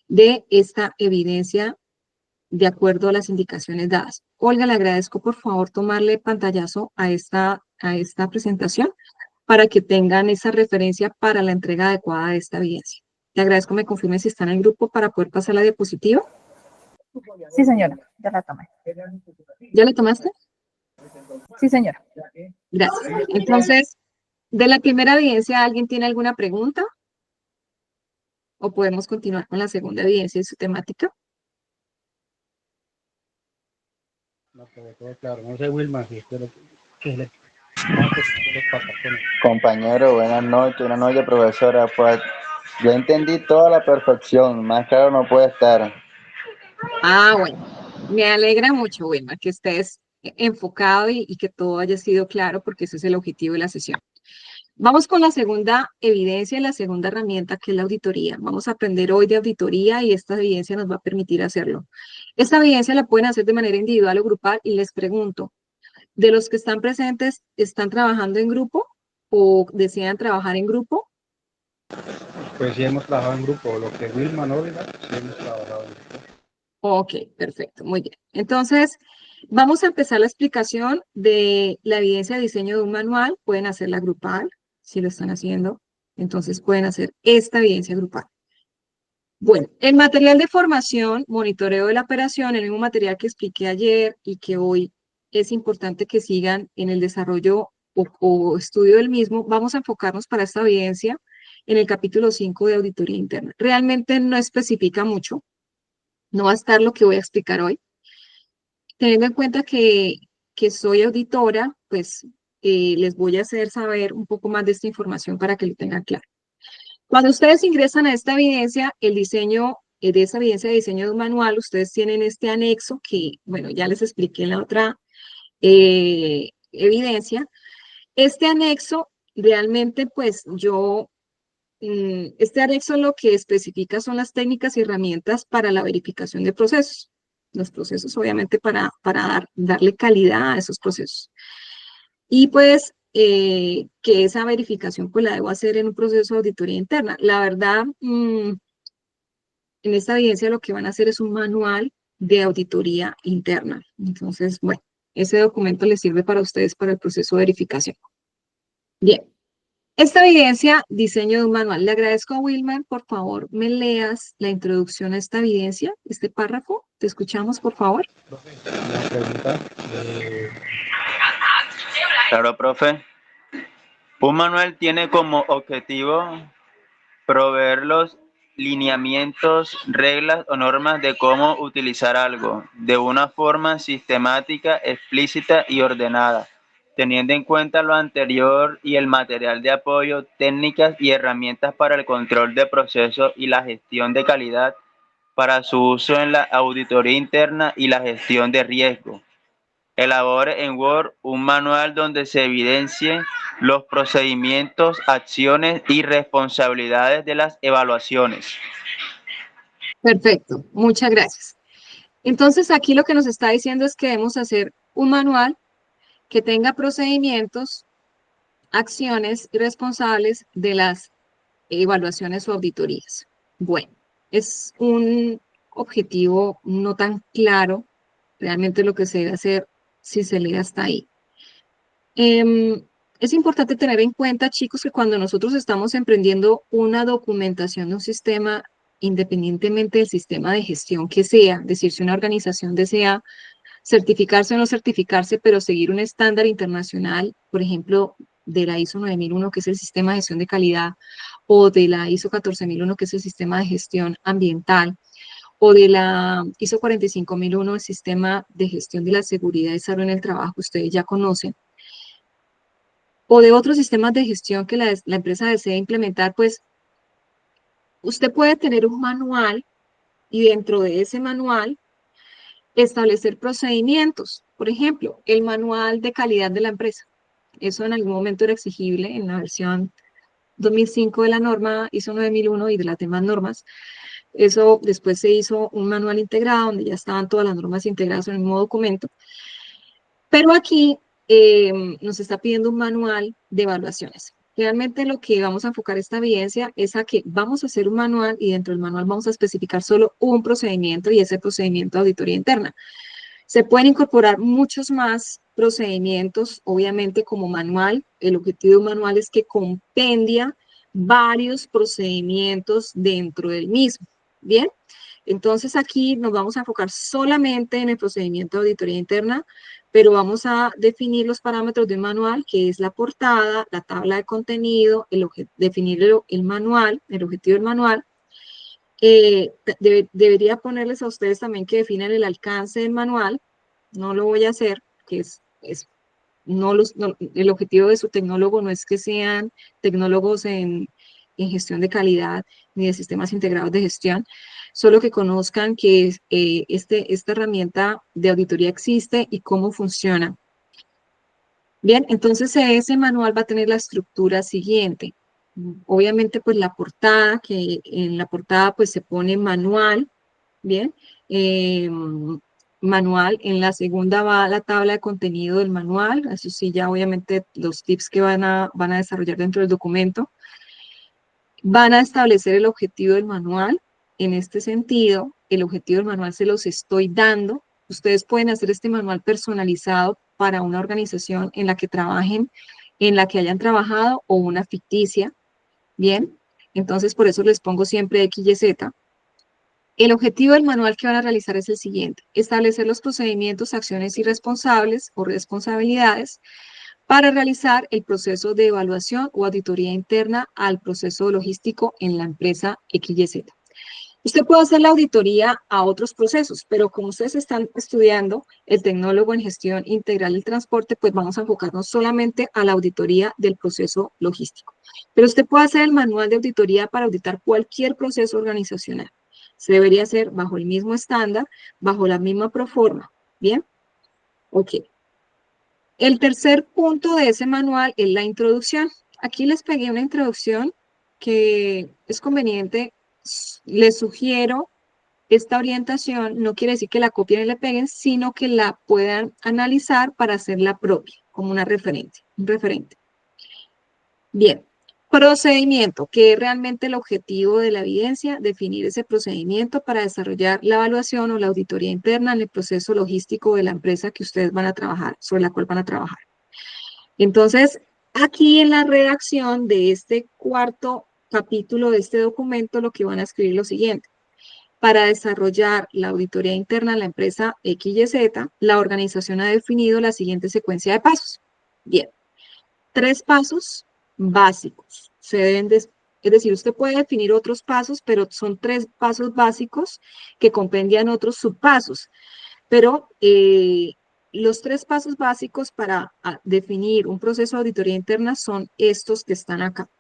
de esta evidencia de acuerdo a las indicaciones dadas. Olga, le agradezco por favor tomarle pantallazo a esta presentación para que tengan esa referencia para la entrega adecuada de esta evidencia. Te agradezco, me confirme si están en el grupo para poder pasar la diapositiva. Sí, señora, ya la tomé. ¿Ya la tomaste? Sí, señora. Gracias. Entonces, de la primera evidencia, ¿alguien tiene alguna pregunta? ¿O podemos continuar con la segunda evidencia y su temática? No, pero todo claro. No sé, Wilma, si espero que le Compañero, buenas noches, profesora. Pues yo entendí toda la perfección, más claro no puede estar. Ah, bueno, me alegra mucho, Wilma, que estés enfocado y que todo haya sido claro, porque ese es el objetivo de la sesión. Vamos con la segunda evidencia y la segunda herramienta, que es la auditoría. Vamos a aprender hoy de auditoría y esta evidencia nos va a permitir hacerlo. Esta evidencia la pueden hacer de manera individual o grupal y les pregunto, ¿de los que están presentes están trabajando en grupo o desean trabajar en grupo? Pues sí hemos trabajado en grupo, lo que Wilma no, ¿verdad? Sí hemos trabajado en grupo. Ok, perfecto, muy bien. Entonces, vamos a empezar la explicación de la evidencia de diseño de un manual. Pueden hacerla grupal, si lo están haciendo. Entonces, pueden hacer esta evidencia grupal. Bueno, el material de formación, monitoreo de la operación, el mismo material que expliqué ayer y que hoy es importante que sigan en el desarrollo o estudio del mismo. Vamos a enfocarnos para esta evidencia en el capítulo 5 de auditoría interna. Realmente no especifica mucho, no va a estar lo que voy a explicar hoy. Teniendo en cuenta que soy auditora, pues les voy a hacer saber un poco más de esta información para que lo tengan claro. Cuando ustedes ingresan a esta evidencia, el diseño de esa evidencia de diseño de un manual, ustedes tienen este anexo que, bueno, ya les expliqué en la otra evidencia. Este anexo, realmente, pues este anexo lo que especifica son las técnicas y herramientas para la verificación de procesos. Los procesos, obviamente, para darle calidad a esos procesos. Y pues que esa verificación pues la debo hacer en un proceso de auditoría interna. La verdad, en esta evidencia lo que van a hacer es un manual de auditoría interna. Entonces, bueno, ese documento les sirve para ustedes para el proceso de verificación. Bien, esta evidencia, diseño de un manual. Le agradezco a Wilmer, por favor, me leas la introducción a esta evidencia, este párrafo. Te escuchamos, por favor. Una pregunta. Claro, profe. Un manual tiene como objetivo proveer los lineamientos, reglas o normas de cómo utilizar algo de una forma sistemática, explícita y ordenada, teniendo en cuenta lo anterior y el material de apoyo, técnicas y herramientas para el control de procesos y la gestión de calidad para su uso en la auditoría interna y la gestión de riesgo. Elabore en Word un manual donde se evidencien los procedimientos, acciones y responsabilidades de las evaluaciones. Perfecto, muchas gracias. Entonces, aquí lo que nos está diciendo es que debemos hacer un manual que tenga procedimientos, acciones y responsables de las evaluaciones o auditorías. Bueno, es un objetivo no tan claro realmente lo que se debe hacer si se lee hasta ahí. Es importante tener en cuenta, chicos, que cuando nosotros estamos emprendiendo una documentación de un sistema, independientemente del sistema de gestión que sea, es decir, si una organización desea certificarse o no certificarse, pero seguir un estándar internacional, por ejemplo, de la ISO 9001, que es el sistema de gestión de calidad, o de la ISO 14001, que es el sistema de gestión ambiental, o de la ISO 45001, el sistema de gestión de la seguridad y salud en el trabajo, ustedes ya conocen, o de otros sistemas de gestión que la empresa desea implementar, pues usted puede tener un manual y dentro de ese manual establecer procedimientos. Por ejemplo, el manual de calidad de la empresa. Eso en algún momento era exigible en la versión 2005 de la norma ISO 9001 y de las demás normas. Eso después se hizo un manual integrado donde ya estaban todas las normas integradas en el mismo documento. Pero aquí nos está pidiendo un manual de evaluaciones. Realmente lo que vamos a enfocar esta evidencia es a que vamos a hacer un manual y dentro del manual vamos a especificar solo un procedimiento y ese procedimiento de auditoría interna. Se pueden incorporar muchos más procedimientos, obviamente como manual. El objetivo de un manual es que compendia varios procedimientos dentro del mismo. Bien, entonces aquí nos vamos a enfocar solamente en el procedimiento de auditoría interna, pero vamos a definir los parámetros de un manual, que es la portada, la tabla de contenido, definir el manual, el objetivo del manual. Debería ponerles a ustedes también que definan el alcance del manual. No lo voy a hacer, que el objetivo de su tecnólogo no es que sean tecnólogos en gestión de calidad ni de sistemas integrados de gestión, solo que conozcan que esta herramienta de auditoría existe y cómo funciona. Bien, entonces ese manual va a tener la estructura siguiente. Obviamente, pues la portada, que en la portada pues se pone manual, ¿bien? Manual, en la segunda va la tabla de contenido del manual, eso sí, ya obviamente los tips que van a desarrollar dentro del documento. Van a establecer el objetivo del manual. En este sentido, el objetivo del manual se los estoy dando. Ustedes pueden hacer este manual personalizado para una organización en la que trabajen, en la que hayan trabajado o una ficticia. Bien, entonces por eso les pongo siempre X, Y, Z. El objetivo del manual que van a realizar es el siguiente: establecer los procedimientos, acciones y responsables o responsabilidades para realizar el proceso de evaluación o auditoría interna al proceso logístico en la empresa XYZ. Usted puede hacer la auditoría a otros procesos, pero como ustedes están estudiando el tecnólogo en gestión integral del transporte, pues vamos a enfocarnos solamente a la auditoría del proceso logístico. Pero usted puede hacer el manual de auditoría para auditar cualquier proceso organizacional. Se debería hacer bajo el mismo estándar, bajo la misma proforma. ¿Bien? Ok. El tercer punto de ese manual es la introducción. Aquí les pegué una introducción que es conveniente. Les sugiero esta orientación, no quiere decir que la copien y la peguen, sino que la puedan analizar para hacerla propia, como una referente, un referente. Bien, procedimiento, que es realmente el objetivo de la evidencia, definir ese procedimiento para desarrollar la evaluación o la auditoría interna en el proceso logístico de la empresa que ustedes van a trabajar, sobre la cual van a trabajar. Entonces, aquí en la redacción de este cuarto capítulo de este documento, lo que van a escribir es lo siguiente: para desarrollar la auditoría interna de la empresa XYZ, la organización ha definido la siguiente secuencia de pasos. Bien, 3 pasos básicos. Es decir, usted puede definir otros pasos, pero son 3 pasos básicos que compendian otros subpasos. Pero los 3 pasos básicos para definir un proceso de auditoría interna son estos que están acá.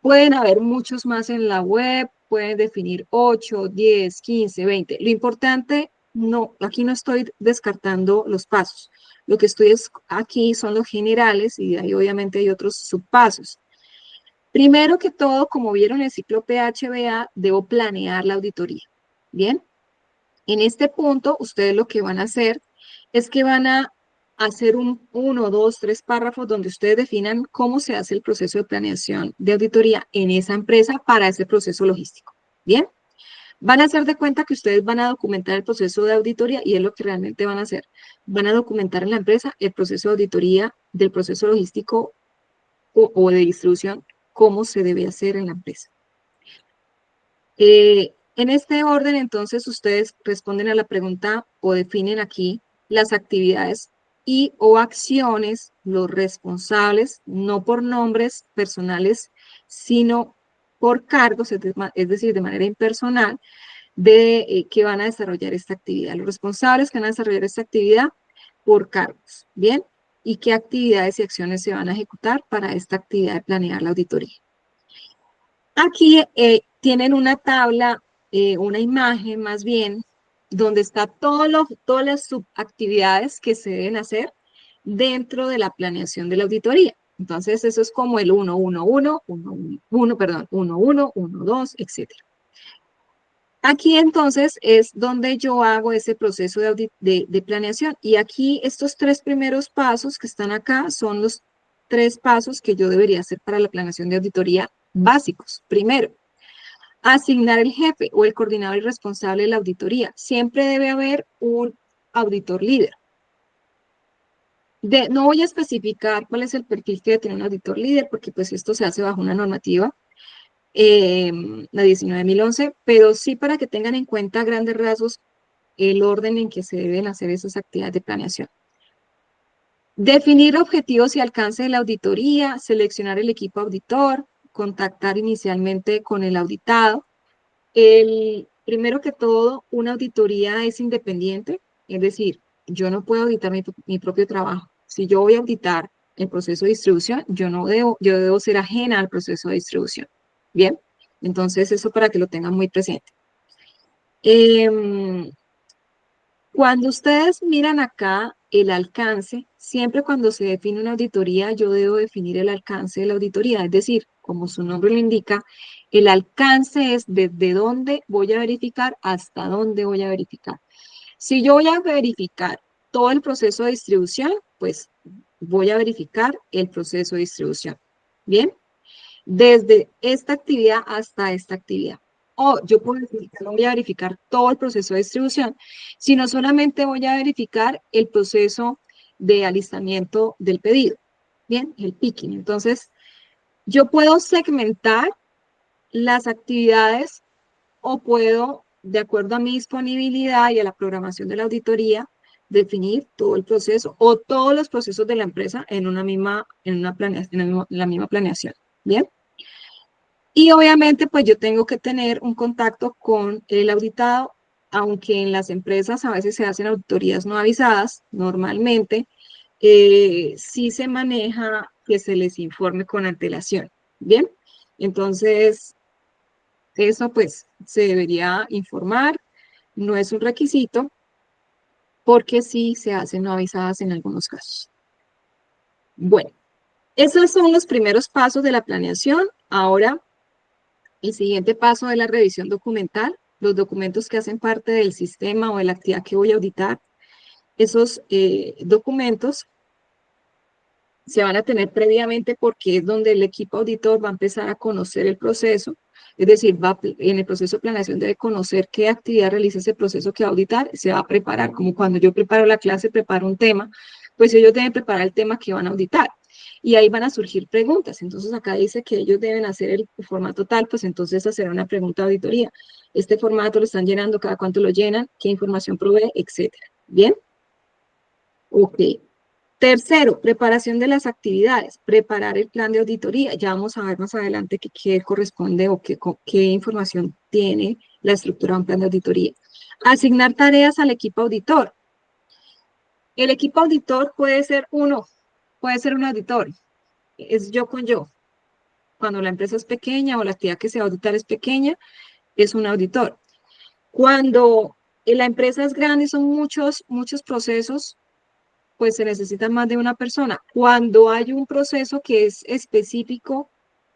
Pueden haber muchos más en la web, pueden definir 8, 10, 15, 20. Lo importante, no, aquí no estoy descartando los pasos. Lo que estoy aquí son los generales y de ahí obviamente hay otros subpasos. Primero que todo, como vieron en el ciclo PHBA, debo planear la auditoría. Bien, en este punto, ustedes lo que van a hacer es que van a hacer 1, 2, 3 párrafos donde ustedes definan cómo se hace el proceso de planeación de auditoría en esa empresa para ese proceso logístico. ¿Bien? Van a hacer de cuenta que ustedes van a documentar el proceso de auditoría y es lo que realmente van a hacer. Van a documentar en la empresa el proceso de auditoría del proceso logístico o de distribución, cómo se debe hacer en la empresa. En este orden, entonces, ustedes responden a la pregunta o definen aquí las actividades y o acciones, los responsables, no por nombres personales, sino por cargos, es decir, de manera impersonal, de que van a desarrollar esta actividad. Los responsables que van a desarrollar esta actividad por cargos, ¿bien? Y qué actividades y acciones se van a ejecutar para esta actividad de planear la auditoría. Aquí tienen una tabla, una imagen más bien, donde está todas las subactividades que se deben hacer dentro de la planeación de la auditoría. Entonces, eso es como el 1, 1, 1, 1, 1, perdón, 1, 1, 1, 2, etc. Aquí entonces es donde yo hago ese proceso de planeación. Y aquí estos 3 primeros pasos que están acá son los 3 pasos que yo debería hacer para la planeación de auditoría básicos. Primero, asignar el jefe o el coordinador y responsable de la auditoría. Siempre debe haber un auditor líder. No voy a especificar cuál es el perfil que debe tener un auditor líder, porque pues esto se hace bajo una normativa, la 19.011, pero sí para que tengan en cuenta a grandes rasgos el orden en que se deben hacer esas actividades de planeación. Definir objetivos y alcance de la auditoría, seleccionar el equipo auditor, contactar inicialmente con el auditado. Primero que todo, una auditoría es independiente, es decir, yo no puedo auditar mi propio trabajo. Si yo voy a auditar el proceso de distribución, yo debo ser ajena al proceso de distribución. Bien, entonces eso para que lo tengan muy presente. Cuando ustedes miran acá el alcance, siempre cuando se define una auditoría, yo debo definir el alcance de la auditoría, es decir, como su nombre lo indica, el alcance es desde dónde voy a verificar hasta dónde voy a verificar. Si yo voy a verificar todo el proceso de distribución, pues voy a verificar el proceso de distribución. ¿Bien? Desde esta actividad hasta esta actividad. O yo puedo decir que no voy a verificar todo el proceso de distribución, sino solamente voy a verificar el proceso de alistamiento del pedido. Bien, el picking. Entonces, yo puedo segmentar las actividades o puedo de acuerdo a mi disponibilidad y a la programación de la auditoría, definir todo el proceso o todos los procesos de la empresa en una misma, en la misma planeación. ¿Bien? Y obviamente, pues yo tengo que tener un contacto con el auditado, aunque en las empresas a veces se hacen auditorías no avisadas, normalmente sí se maneja que se les informe con antelación. ¿Bien? Entonces, eso pues se debería informar, no es un requisito, porque sí se hacen no avisadas en algunos casos. Bueno, esos son los primeros pasos de la planeación. Ahora, el siguiente paso de la revisión documental, los documentos que hacen parte del sistema o de la actividad que voy a auditar, esos documentos se van a tener previamente porque es donde el equipo auditor va a empezar a conocer el proceso, es decir, en el proceso de planeación debe conocer qué actividad realiza ese proceso que va a auditar, se va a preparar, como cuando yo preparo la clase, preparo un tema, pues ellos deben preparar el tema que van a auditar. Y ahí van a surgir preguntas. Entonces acá dice que ellos deben hacer el formato tal, pues entonces hacer una pregunta de auditoría. Este formato lo están llenando, cada cuánto lo llenan, qué información provee, etcétera. ¿Bien? Ok. Tercero, preparación de las actividades, preparar el plan de auditoría. Ya vamos a ver más adelante qué corresponde o qué información tiene la estructura de un plan de auditoría. Asignar tareas al equipo auditor. El equipo auditor puede ser puede ser un auditor, es yo con yo. Cuando la empresa es pequeña o la actividad que se va a auditar es pequeña, es un auditor. Cuando la empresa es grande, son muchos procesos, pues se necesita más de una persona. Cuando hay un proceso que es específico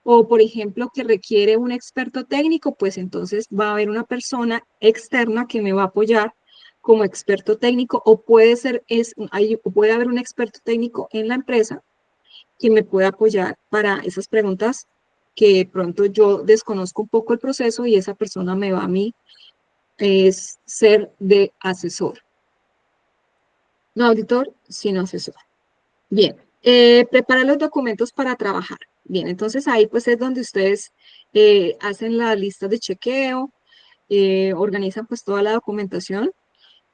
o, por ejemplo, que requiere un experto técnico, pues entonces va a haber una persona externa que me va a apoyar como experto técnico o puede haber un experto técnico en la empresa que me pueda apoyar para esas preguntas que de pronto yo desconozco un poco el proceso y esa persona me va a mí ser de asesor. No auditor, sino asesor. Bien, preparar los documentos para trabajar. Bien, entonces ahí pues es donde ustedes hacen las listas de chequeo, organizan pues toda la documentación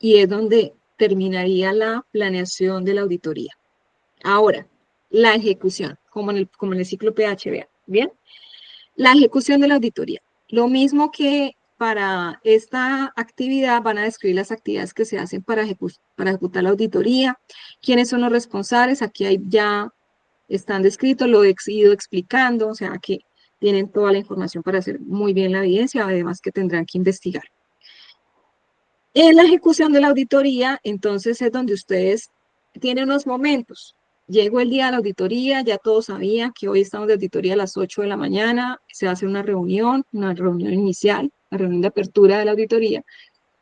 y es donde terminaría la planeación de la auditoría. Ahora, la ejecución, como en el ciclo PHBA. Bien, la ejecución de la auditoría. Lo mismo que para esta actividad van a describir las actividades que se hacen para ejecutar la auditoría, quiénes son los responsables, aquí ya están descritos, lo he ido explicando, o sea que tienen toda la información para hacer muy bien la evidencia, además que tendrán que investigar. En la ejecución de la auditoría, entonces es donde ustedes tienen unos momentos. Llegó el día de la auditoría, ya todos sabían que hoy estamos de auditoría a las 8 de la mañana, se hace una reunión inicial, la reunión de apertura de la auditoría.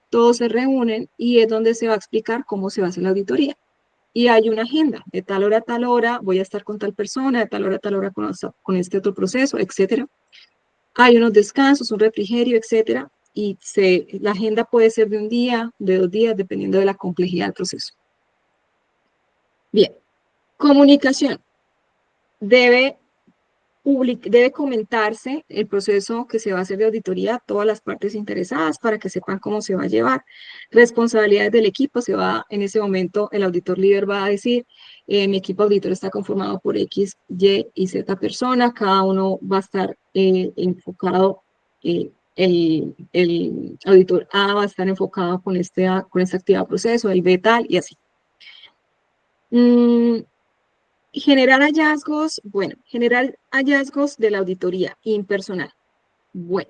Todos se reúnen y es donde se va a explicar cómo se va a hacer la auditoría. Y hay una agenda, de tal hora a tal hora voy a estar con tal persona, de tal hora a tal hora con este otro proceso, etcétera. Hay unos descansos, un refrigerio, etcétera. Y la agenda puede ser de un día, de 2 días, dependiendo de la complejidad del proceso. Bien, comunicación. Debe comentarse el proceso que se va a hacer de auditoría a todas las partes interesadas para que sepan cómo se va a llevar. Responsabilidades del equipo, en ese momento el auditor líder va a decir, mi equipo auditor está conformado por X, Y y Z personas, cada uno va a estar enfocado, el auditor A va a estar enfocado con esta actividad o proceso, el B tal y así. Generar hallazgos, bueno, generar hallazgos de la auditoría impersonal. Bueno,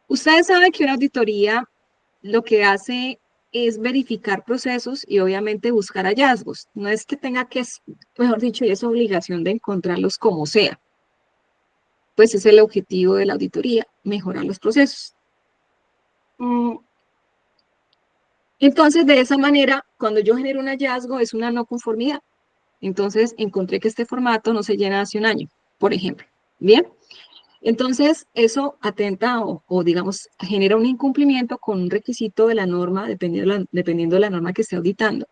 ustedes saben que una auditoría lo que hace es verificar procesos y obviamente buscar hallazgos. No es que tenga que, mejor dicho, y es obligación de encontrarlos como sea. Pues es el objetivo de la auditoría, mejorar los procesos. Entonces, de esa manera, cuando yo genero un hallazgo, es una no conformidad. Entonces, encontré que este formato no se llena hace un año, por ejemplo. ¿Bien? Entonces, eso atenta o digamos, genera un incumplimiento con un requisito de la norma, dependiendo de la norma que esté auditando.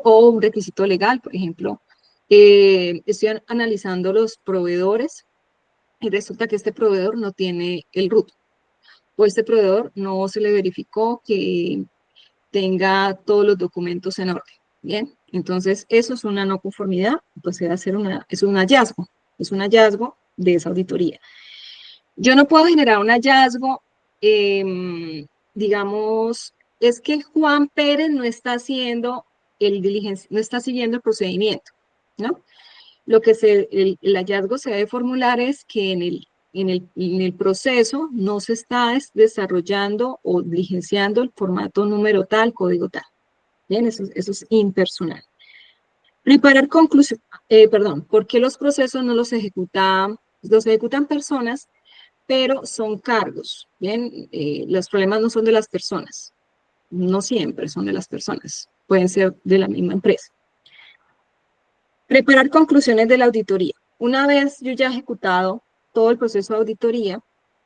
O un requisito legal, por ejemplo, estoy analizando los proveedores y resulta que este proveedor no tiene el RUT. o este proveedor no se le verificó que tenga todos los documentos en orden. Bien, entonces eso es una no conformidad, pues es un hallazgo de esa auditoría. Yo no puedo generar un hallazgo, digamos, es que Juan Pérez no está haciendo no está siguiendo el procedimiento, ¿no? El hallazgo se debe formular es que en el proceso no se está desarrollando o diligenciando el formato número tal, código tal. Bien, eso es impersonal. Preparar conclusión, ¿por qué los procesos no los ejecutan personas, pero son cargos? Bien, los problemas no son de las personas, no siempre son de las personas, pueden ser de la misma empresa. Preparar conclusiones de la auditoría. Una vez yo ya he ejecutado todo el proceso de auditoría,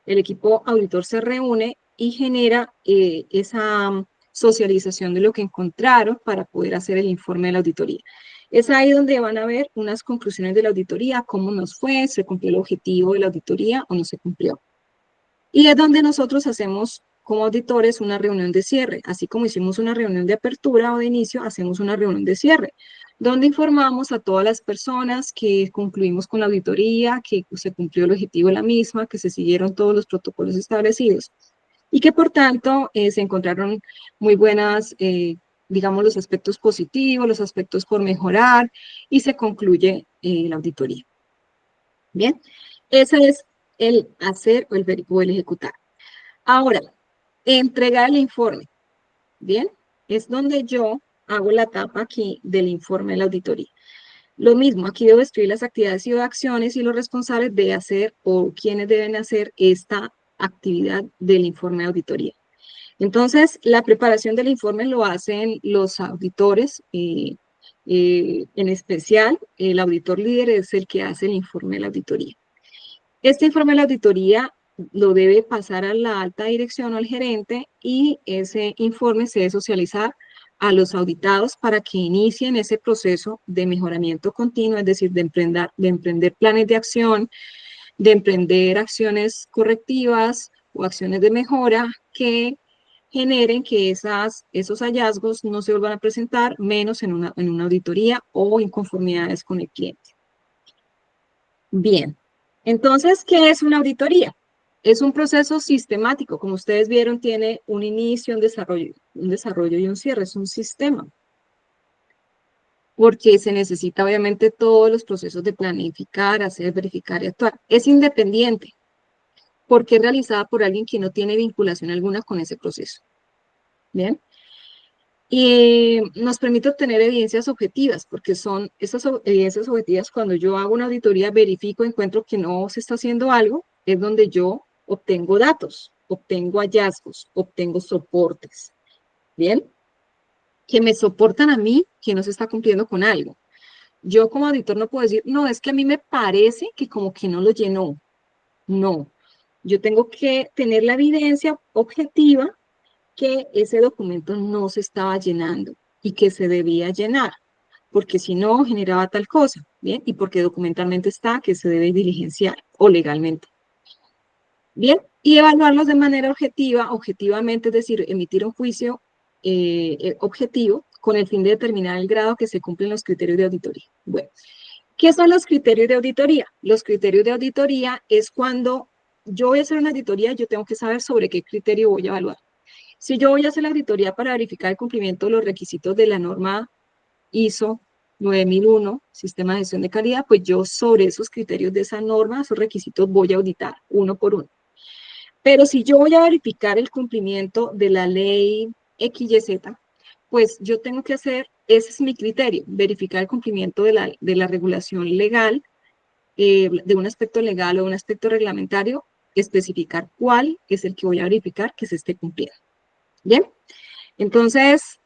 el equipo auditor se reúne y genera esa socialización de lo que encontraron para poder hacer el informe de la auditoría. Es ahí donde van a ver unas conclusiones de la auditoría, cómo nos fue, se cumplió el objetivo de la auditoría o no se cumplió. Y es donde nosotros hacemos como auditores una reunión de cierre, así como hicimos una reunión de apertura o de inicio, hacemos una reunión de cierre, donde informamos a todas las personas que concluimos con la auditoría, que se cumplió el objetivo de la misma, que se siguieron todos los protocolos establecidos y que por tanto se encontraron muy buenas, digamos, los aspectos positivos, los aspectos por mejorar y se concluye la auditoría. Bien, ese es el hacer o el ejecutar. Ahora, entregar el informe. Bien, es donde yo hago la etapa aquí del informe de la auditoría. Lo mismo, aquí debo escribir las actividades y acciones y los responsables de hacer o quienes deben hacer esta actividad del informe de auditoría. Entonces, la preparación del informe lo hacen los auditores, en especial el auditor líder es el que hace el informe de la auditoría. Este informe de la auditoría lo debe pasar a la alta dirección o al gerente y ese informe se debe socializar a los auditados para que inicien ese proceso de mejoramiento continuo, es decir, de emprender planes de acción, de emprender acciones correctivas o acciones de mejora que generen que esos hallazgos no se vuelvan a presentar, menos en una auditoría o inconformidades con el cliente. Bien, entonces, ¿qué es una auditoría? Es un proceso sistemático, como ustedes vieron, tiene un inicio, un desarrollo y un cierre, es un sistema. Porque se necesita obviamente todos los procesos de planificar, hacer, verificar y actuar. Es independiente, porque es realizada por alguien que no tiene vinculación alguna con ese proceso. ¿Bien? Y nos permite obtener evidencias objetivas, porque son esas evidencias objetivas cuando yo hago una auditoría, verifico, encuentro que no se está haciendo algo, es donde yo obtengo datos, obtengo hallazgos, obtengo soportes, ¿bien? Que me soportan a mí que no se está cumpliendo con algo. Yo como auditor no puedo decir, no, es que a mí me parece que como que no lo llenó. No, yo tengo que tener la evidencia objetiva que ese documento no se estaba llenando y que se debía llenar, porque si no generaba tal cosa, ¿bien? Y porque documentalmente está que se debe diligenciar o legalmente. Bien, y evaluarlos de manera objetivamente, es decir, emitir un juicio objetivo con el fin de determinar el grado que se cumplen los criterios de auditoría. Bueno, ¿qué son los criterios de auditoría? Los criterios de auditoría es cuando yo voy a hacer una auditoría, yo tengo que saber sobre qué criterio voy a evaluar. Si yo voy a hacer la auditoría para verificar el cumplimiento de los requisitos de la norma ISO 9001, Sistema de Gestión de Calidad, pues yo sobre esos criterios de esa norma, esos requisitos voy a auditar uno por uno. Pero si yo voy a verificar el cumplimiento de la ley XYZ, pues yo tengo que hacer, ese es mi criterio, verificar el cumplimiento de la regulación legal, de un aspecto legal o de un aspecto reglamentario, especificar cuál es el que voy a verificar que se esté cumpliendo. ¿Bien? Entonces,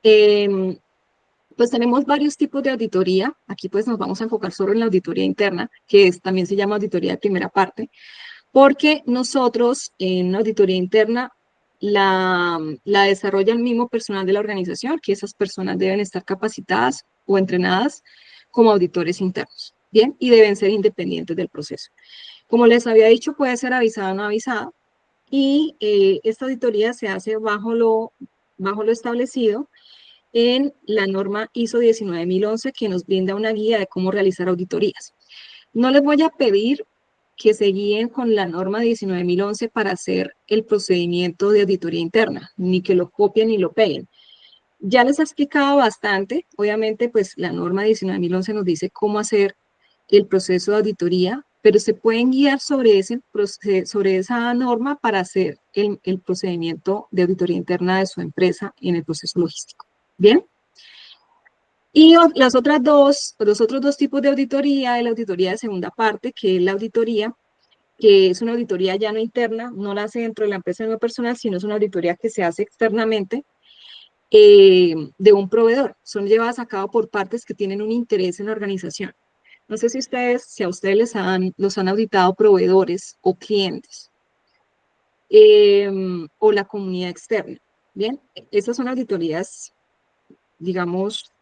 pues tenemos varios tipos de auditoría. Aquí pues nos vamos a enfocar solo en la auditoría interna, que también se llama auditoría de primera parte, porque nosotros en una auditoría interna la desarrolla el mismo personal de la organización, que esas personas deben estar capacitadas o entrenadas como auditores internos, ¿bien? Y deben ser independientes del proceso. Como les había dicho, puede ser avisada o no avisada. y esta auditoría se hace bajo lo establecido en la norma ISO 19011 que nos brinda una guía de cómo realizar auditorías. No les voy a pedir que se guíen con la norma 19011 para hacer el procedimiento de auditoría interna, ni que lo copien ni lo peguen. Ya les he explicado bastante, obviamente pues la norma 19011 nos dice cómo hacer el proceso de auditoría, pero se pueden guiar sobre esa norma para hacer el procedimiento de auditoría interna de su empresa en el proceso logístico. ¿Bien? Y los otros dos tipos de auditoría, la auditoría de segunda parte, que es la auditoría, que es una auditoría ya no interna, no la hace dentro de la empresa en lo personal, sino es una auditoría que se hace externamente de un proveedor. Son llevadas a cabo por partes que tienen un interés en la organización. No sé si a ustedes los han auditado proveedores o clientes o la comunidad externa. Bien, esas son auditorías, digamos,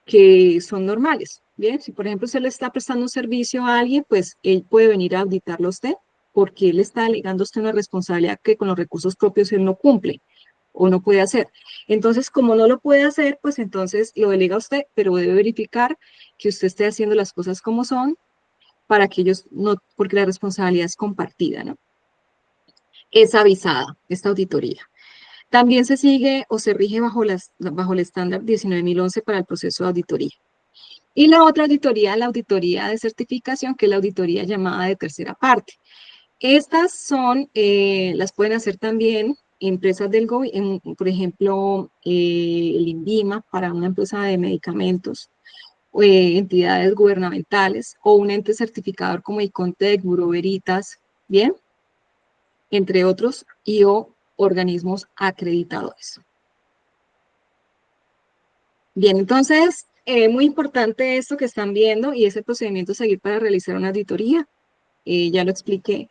que son normales. Bien, si por ejemplo usted le está prestando un servicio a alguien, pues él puede venir a auditarlo a usted porque él está delegando a usted una responsabilidad que con los recursos propios él no cumple o no puede hacer. Entonces, como no lo puede hacer, pues entonces lo delega a usted, pero debe verificar que usted esté haciendo las cosas como son para que ellos no, porque la responsabilidad es compartida, ¿no? Es avisada esta auditoría. También se sigue o se rige bajo el estándar 19011 para el proceso de auditoría. Y la otra auditoría, la auditoría de certificación, que es la auditoría llamada de tercera parte. Estas son, las pueden hacer también empresas del gobierno, por ejemplo, el INVIMA para una empresa de medicamentos, entidades gubernamentales o un ente certificador como ICONTEC, Bureau Veritas, ¿bien? Entre otros, y o organismos acreditadores. Bien, entonces, muy importante esto que están viendo y es el procedimiento a seguir para realizar una auditoría. Ya lo expliqué.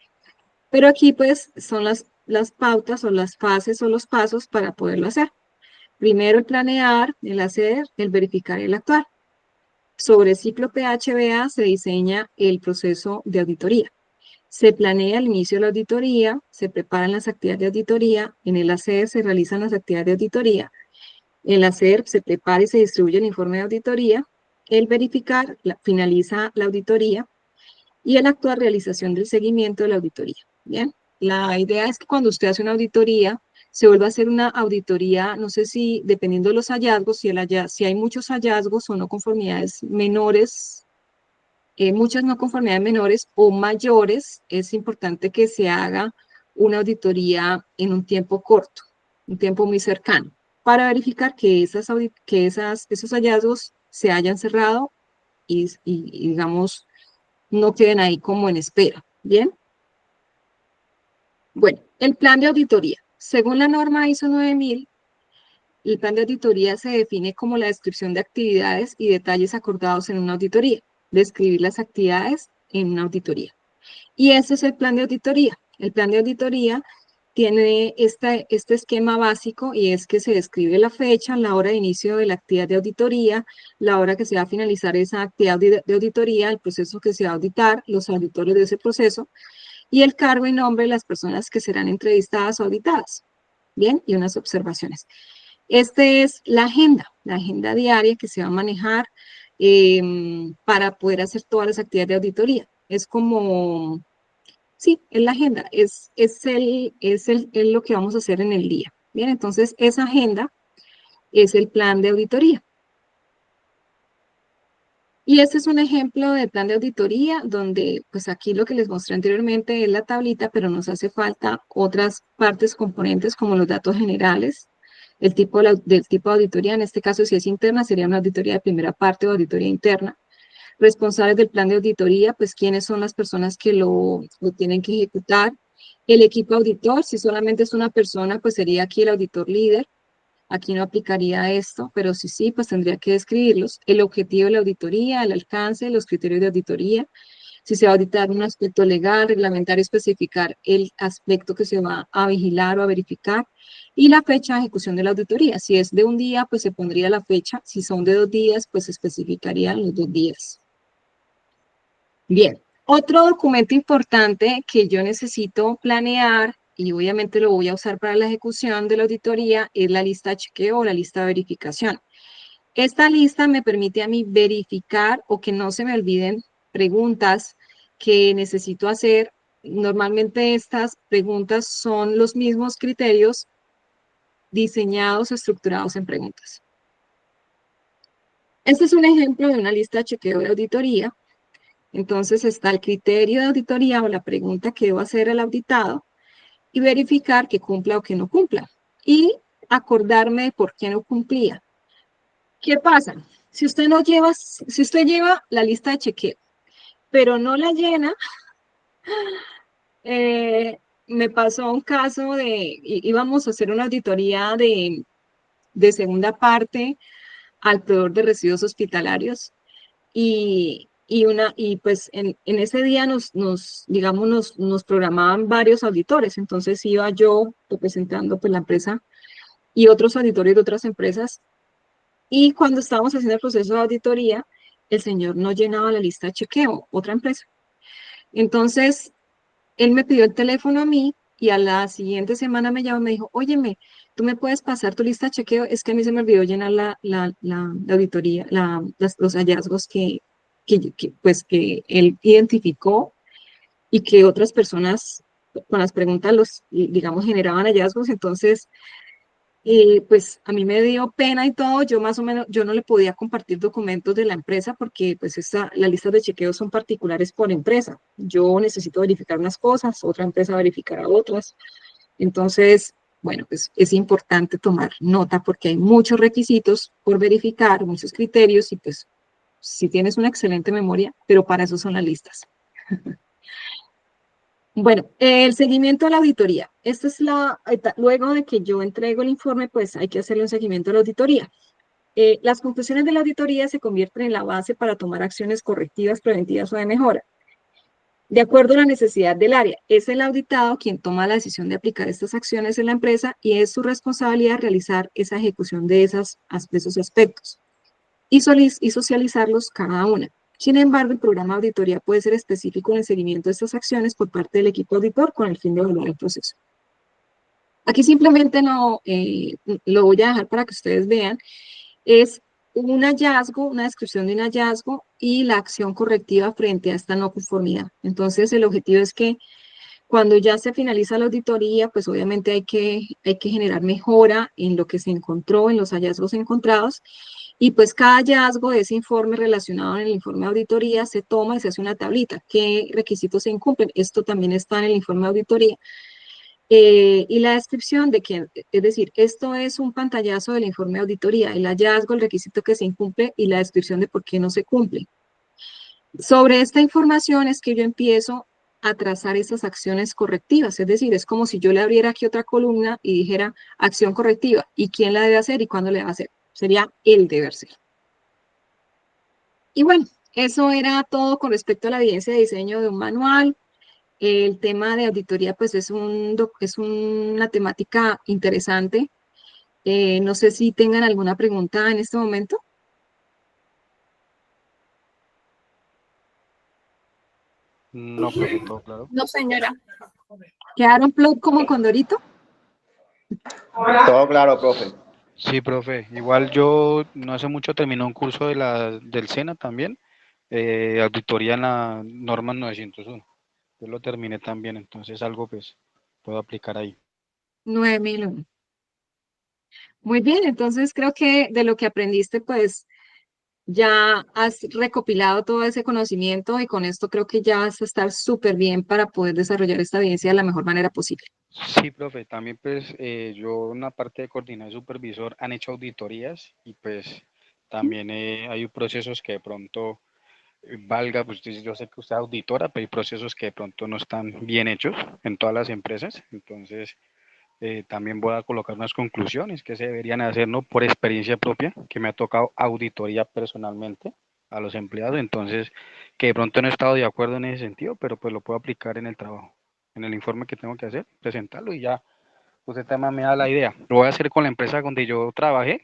Pero aquí, pues, son las pautas o las fases o los pasos para poderlo hacer. Primero, el planear, el hacer, el verificar y el actuar. Sobre el ciclo PHBA se diseña el proceso de auditoría. Se planea el inicio de la auditoría, se preparan las actividades de auditoría, en el hacer se realizan las actividades de auditoría, en el hacer se prepara y se distribuye el informe de auditoría, el verificar finaliza la auditoría y el actuar realización del seguimiento de la auditoría. Bien, la idea es que cuando usted hace una auditoría, se vuelva a hacer una auditoría, no sé si dependiendo de los hallazgos, si hay muchos hallazgos o no conformidades menores, muchas no conformidades menores o mayores, es importante que se haga una auditoría en un tiempo corto, un tiempo muy cercano, para verificar que esos hallazgos se hayan cerrado y digamos, no queden ahí como en espera, ¿bien? Bueno, el plan de auditoría. Según la norma ISO 9000, el plan de auditoría se define como la descripción de actividades y detalles acordados en una auditoría, describir las actividades en una auditoría. Y ese es el plan de auditoría. El plan de auditoría tiene este esquema básico y es que se describe la fecha, la hora de inicio de la actividad de auditoría, la hora que se va a finalizar esa actividad de auditoría, el proceso que se va a auditar, los auditores de ese proceso y el cargo y nombre de las personas que serán entrevistadas o auditadas. Bien, y unas observaciones. Esta es la agenda diaria que se va a manejar para poder hacer todas las actividades de auditoría. Es como, sí, es la agenda, es lo que vamos a hacer en el día. Bien, entonces esa agenda es el plan de auditoría. Y este es un ejemplo de plan de auditoría donde, pues aquí lo que les mostré anteriormente es la tablita, pero nos hace falta otras partes componentes como los datos generales, del tipo de auditoría, en este caso si es interna sería una auditoría de primera parte o auditoría interna. Responsables del plan de auditoría, pues quiénes son las personas que lo tienen que ejecutar. El equipo auditor, si solamente es una persona, pues sería aquí el auditor líder. Aquí no aplicaría esto, pero si sí, pues tendría que describirlos. El objetivo de la auditoría, el alcance, los criterios de auditoría. Si se va a auditar un aspecto legal, reglamentario, especificar el aspecto que se va a vigilar o a verificar. Y la fecha de ejecución de la auditoría. Si es de un día, pues se pondría la fecha. Si son de 2 días, pues se especificarían los 2 días. Bien, otro documento importante que yo necesito planear y obviamente lo voy a usar para la ejecución de la auditoría, es la lista de chequeo o la lista de verificación. Esta lista me permite a mí verificar o que no se me olviden preguntas que necesito hacer. Normalmente estas preguntas son los mismos criterios diseñados o estructurados en preguntas. Este es un ejemplo de una lista de chequeo de auditoría. Entonces está el criterio de auditoría o la pregunta que debo hacer al auditado y verificar que cumpla o que no cumpla. Y acordarme de por qué no cumplía. ¿Qué pasa? Si usted lleva la lista de chequeo, pero no la llena, me pasó un caso íbamos a hacer una auditoría de segunda parte al proveedor de residuos hospitalarios y pues en ese día nos programaban varios auditores, entonces iba yo representando pues la empresa y otros auditores de otras empresas, y cuando estábamos haciendo el proceso de auditoría, el señor no llenaba la lista de chequeo, otra empresa. Entonces, él me pidió el teléfono a mí y a la siguiente semana me llamó y me dijo, óyeme, ¿tú me puedes pasar tu lista de chequeo? Es que a mí se me olvidó llenar la auditoría, los hallazgos pues, que él identificó y que otras personas con las preguntas digamos, generaban hallazgos. Entonces, pues a mí me dio pena y todo, yo más o menos, yo no le podía compartir documentos de la empresa porque pues las listas de chequeo son particulares por empresa. Yo necesito verificar unas cosas, otra empresa verificará otras. Entonces, bueno, pues es importante tomar nota porque hay muchos requisitos por verificar, muchos criterios y pues si tienes una excelente memoria, pero para eso son las listas. Bueno, el seguimiento de la auditoría. Esta es luego de que yo entrego el informe, pues hay que hacerle un seguimiento a la auditoría. Las conclusiones de la auditoría se convierten en la base para tomar acciones correctivas, preventivas o de mejora. De acuerdo a la necesidad del área, es el auditado quien toma la decisión de aplicar estas acciones en la empresa y es su responsabilidad realizar esa ejecución de esos aspectos y socializarlos cada una. Sin embargo, el programa de auditoría puede ser específico en el seguimiento de estas acciones por parte del equipo auditor con el fin de evaluar el proceso. Aquí simplemente lo voy a dejar para que ustedes vean. Es un hallazgo, una descripción de un hallazgo y la acción correctiva frente a esta no conformidad. Entonces, el objetivo es que cuando ya se finaliza la auditoría, pues obviamente hay que generar mejora en lo que se encontró, en los hallazgos encontrados, y pues cada hallazgo de ese informe relacionado en el informe de auditoría se toma y se hace una tablita. ¿Qué requisitos se incumplen? Esto también está en el informe de auditoría. Y la descripción de que, es decir, esto es un pantallazo del informe de auditoría, el hallazgo, el requisito que se incumple y la descripción de por qué no se cumple. Sobre esta información es que yo empiezo a trazar esas acciones correctivas, es decir, es como si yo le abriera aquí otra columna y dijera acción correctiva, ¿y quién la debe hacer y cuándo le va a hacer? Sería el deber ser. Y bueno, eso era todo con respecto a la evidencia de diseño de un manual. El tema de auditoría, pues es una temática interesante. No sé si tengan alguna pregunta en este momento. No, profe, todo claro. No, señora. ¿Quedaron plot como Condorito? Todo claro, profe. Sí, profe. Igual yo no hace mucho terminé un curso del SENA también, auditoría en la norma 901. Yo lo terminé también, entonces algo pues puedo aplicar ahí. 9001. Muy bien, entonces creo que de lo que aprendiste, pues ya has recopilado todo ese conocimiento y con esto creo que ya vas a estar súper bien para poder desarrollar esta evidencia de la mejor manera posible. Sí, profe, también pues yo en la parte de coordinador y supervisor han hecho auditorías y pues también hay procesos que de pronto valga, pues yo sé que usted es auditora, pero hay procesos que de pronto no están bien hechos en todas las empresas, entonces también voy a colocar unas conclusiones que se deberían hacer, ¿no? Por experiencia propia, que me ha tocado auditoría personalmente a los empleados, entonces que de pronto no he estado de acuerdo en ese sentido, pero pues lo puedo aplicar en el trabajo, en el informe que tengo que hacer, presentarlo y ya usted también me da la idea. Lo voy a hacer con la empresa donde yo trabajé,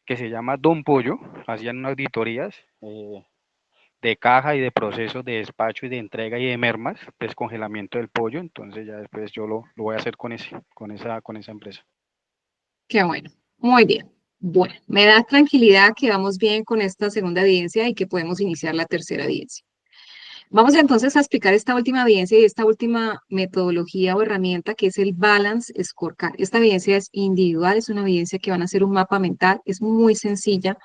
que se llama Don Pollo, hacían unas auditorías de caja y de procesos de despacho y de entrega y de mermas, descongelamiento del pollo. Entonces ya después yo lo voy a hacer con esa empresa. Qué bueno. Muy bien. Bueno, me da tranquilidad que vamos bien con esta segunda evidencia y que podemos iniciar la tercera evidencia. Vamos entonces a explicar esta última evidencia y esta última metodología o herramienta que es el Balance Scorecard. Esta evidencia es individual, es una evidencia que van a hacer un mapa mental, es muy sencilla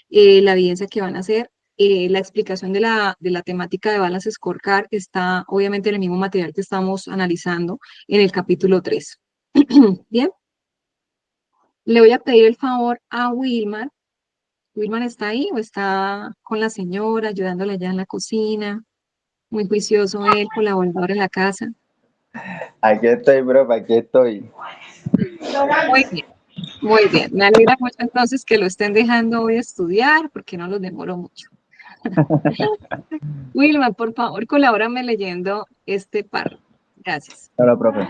la evidencia que van a hacer. La explicación de la temática de Balance Scorecard está obviamente en el mismo material que estamos analizando en el capítulo 3. Bien, le voy a pedir el favor a Wilmar. ¿Wilmar está ahí o está con la señora ayudándole allá en la cocina? Muy juicioso él, colaborador en la casa. Aquí estoy, profe, aquí estoy. Muy bien, muy bien. Me alegra mucho entonces que lo estén dejando hoy estudiar porque no los demoro mucho. Wilmar, por favor, colabórame leyendo este párrafo. Gracias. Hola, profe.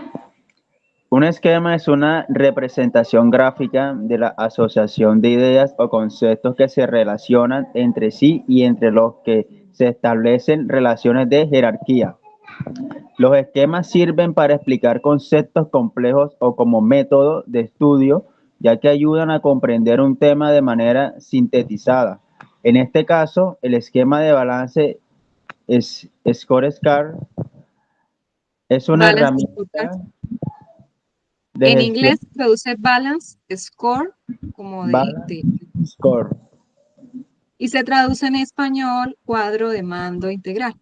Un esquema es una representación gráfica de la asociación de ideas o conceptos que se relacionan entre sí y entre los que se establecen relaciones de jerarquía. Los esquemas sirven para explicar conceptos complejos o como método de estudio, ya que ayudan a comprender un tema de manera sintetizada. En este caso, el esquema de balance Scorecard es una Balance Scorecard. herramienta de En gestión. inglés se traduce Balance Score como Balance Score. y se traduce en español cuadro de mando integral.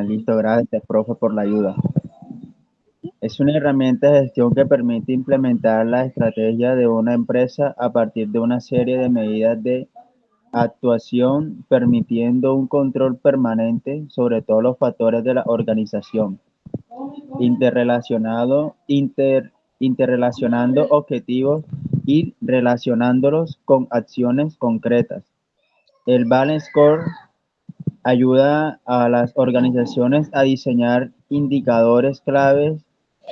Listo, gracias, profe, por la ayuda. Es una herramienta de gestión que permite implementar la estrategia de una empresa a partir de una serie de medidas de actuación, permitiendo un control permanente sobre todos los factores de la organización, interrelacionando objetivos y relacionándolos con acciones concretas. El Balance Score ayuda a las organizaciones a diseñar indicadores claves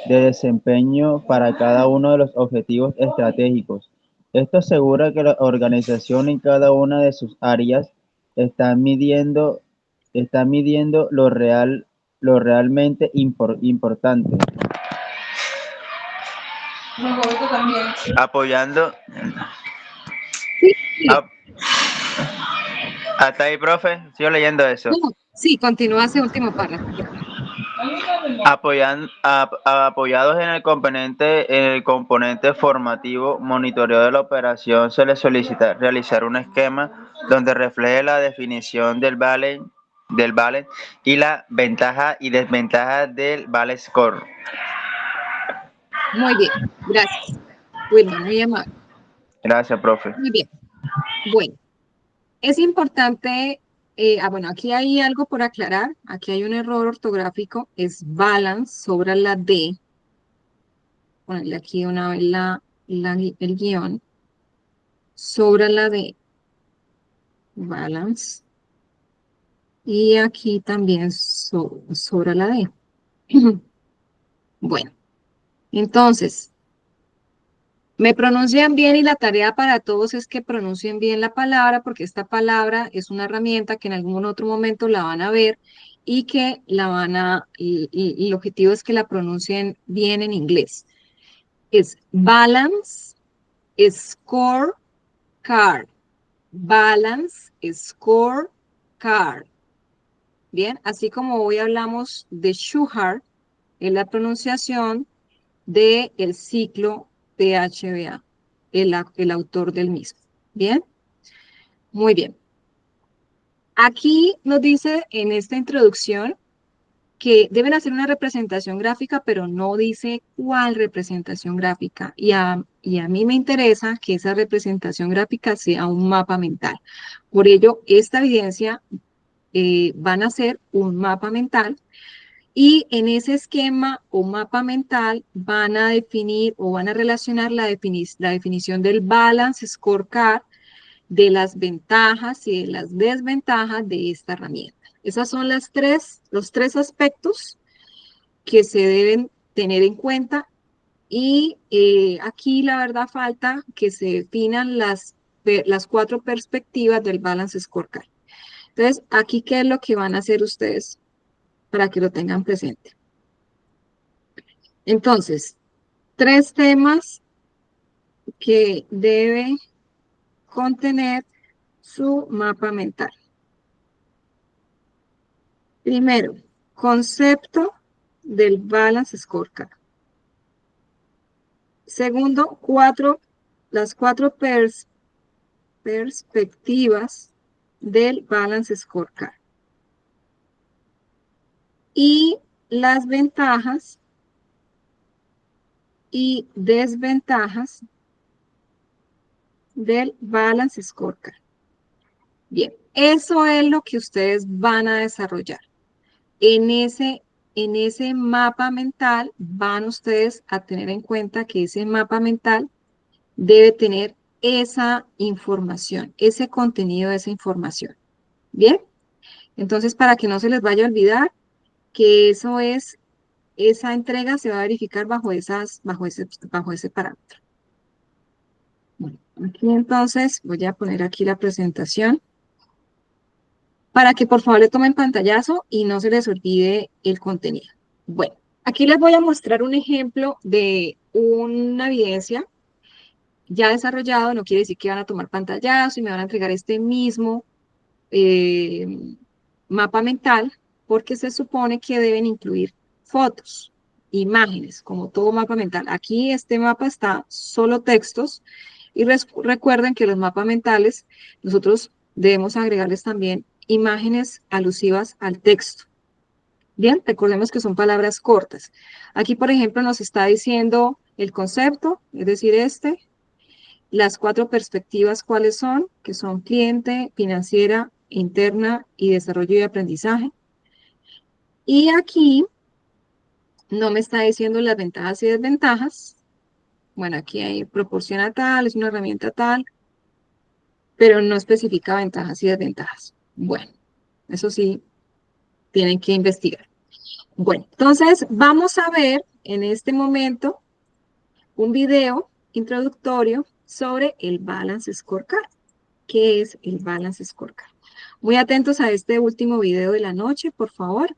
de desempeño para cada uno de los objetivos estratégicos. Esto asegura que la organización en cada una de sus áreas está midiendo lo realmente importante. Apoyando. Sí, sí. Hasta ahí, profe. Sigo leyendo eso. No, sí, continúa ese último párrafo. Apoyados en el componente formativo, monitoreo de la operación, se les solicita realizar un esquema donde refleje la definición del balance y la ventaja y desventaja del balance score. Muy bien, gracias. Wilmar, muy amable. Gracias, profe. Muy bien. Bueno, es importante, bueno, aquí hay algo por aclarar. Aquí hay un error ortográfico, es balance sobre la D. Ponerle aquí una vez el guión. Sobre la D. Balance. Y aquí también sobre la D. Bueno, entonces, me pronuncian bien y la tarea para todos es que pronuncien bien la palabra porque esta palabra es una herramienta que en algún otro momento la van a ver y que y el objetivo es que la pronuncien bien en inglés. Es balance, score, card. Balance, score, card. Bien, así como hoy hablamos de Schuhart, en la pronunciación del ciclo PHBA, el autor del mismo. ¿Bien? Muy bien. Aquí nos dice en esta introducción que deben hacer una representación gráfica, pero no dice cuál representación gráfica. Y a mí me interesa que esa representación gráfica sea un mapa mental. Por ello, esta evidencia van a ser un mapa mental y en ese esquema o mapa mental van a definir o van a relacionar la definición del Balance Scorecard, de las ventajas y de las desventajas de esta herramienta. Esos son los tres aspectos que se deben tener en cuenta y aquí la verdad falta que se definan las 4 perspectivas del Balance Scorecard. Entonces, aquí, ¿qué es lo que van a hacer ustedes para que lo tengan presente? Entonces, 3 temas que debe contener su mapa mental. Primero, concepto del Balance Scorecard. Segundo, las 4 perspectivas del Balance Scorecard. Y las ventajas y desventajas del Balance Scorecard. Bien, eso es lo que ustedes van a desarrollar. En ese mapa mental van ustedes a tener en cuenta que ese mapa mental debe tener esa información, ese contenido de esa información. Bien, entonces para que no se les vaya a olvidar que esa entrega se va a verificar bajo ese parámetro. Bueno, aquí entonces voy a poner aquí la presentación para que por favor le tomen pantallazo y no se les olvide el contenido. Bueno, aquí les voy a mostrar un ejemplo de una evidencia ya desarrollado. No quiere decir que van a tomar pantallazo y me van a entregar este mismo mapa mental, porque se supone que deben incluir fotos, imágenes, como todo mapa mental. Aquí este mapa está solo textos y recuerden que los mapas mentales nosotros debemos agregarles también imágenes alusivas al texto. Bien, recordemos que son palabras cortas. Aquí, por ejemplo, nos está diciendo el concepto, es decir, las 4 perspectivas, ¿cuáles son? Que son cliente, financiera, interna y desarrollo y aprendizaje. Y aquí no me está diciendo las ventajas y desventajas. Bueno, aquí hay proporciona tal, es una herramienta tal, pero no especifica ventajas y desventajas. Bueno, eso sí, tienen que investigar. Bueno, entonces vamos a ver en este momento un video introductorio sobre el Balance Scorecard. ¿Qué es el Balance Scorecard? Muy atentos a este último video de la noche, por favor.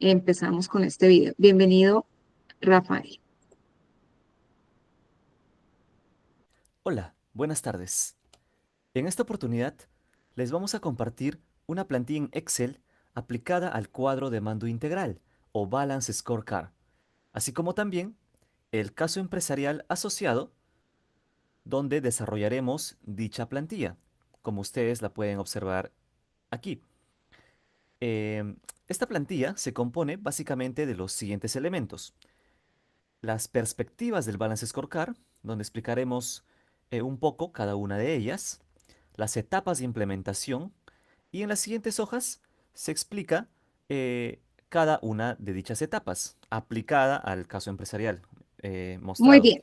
Empezamos con este video. Bienvenido, Rafael. Hola, buenas tardes. En esta oportunidad les vamos a compartir una plantilla en Excel aplicada al cuadro de mando integral o Balance Scorecard, así como también el caso empresarial asociado donde desarrollaremos dicha plantilla, como ustedes la pueden observar aquí. Esta plantilla se compone básicamente de los siguientes elementos: las perspectivas del Balance Scorecard, donde explicaremos un poco cada una de ellas, las etapas de implementación, y en las siguientes hojas se explica cada una de dichas etapas aplicada al caso empresarial Muy mostrado. bien.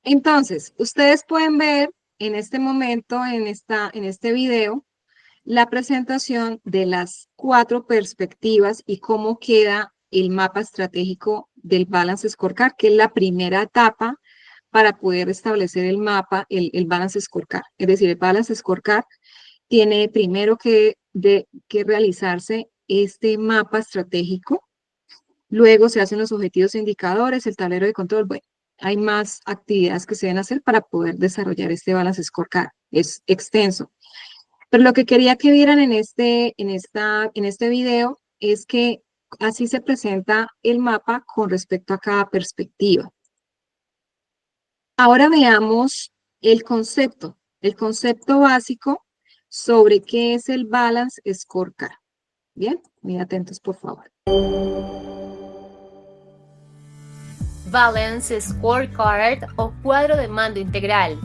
Entonces, ustedes pueden ver en este momento, en este video, la presentación de las 4 perspectivas y cómo queda el mapa estratégico del Balance Scorecard, que es la primera etapa para poder establecer el mapa, el Balance Scorecard. Es decir, el Balance Scorecard tiene primero que realizarse este mapa estratégico, luego se hacen los objetivos e indicadores, el tablero de control. Bueno, hay más actividades que se deben hacer para poder desarrollar este Balance Scorecard. Es extenso. Pero lo que quería que vieran en este video es que así se presenta el mapa con respecto a cada perspectiva. Ahora veamos el concepto básico sobre qué es el Balance Scorecard. Bien, muy atentos, por favor. Balance Scorecard o cuadro de mando integral.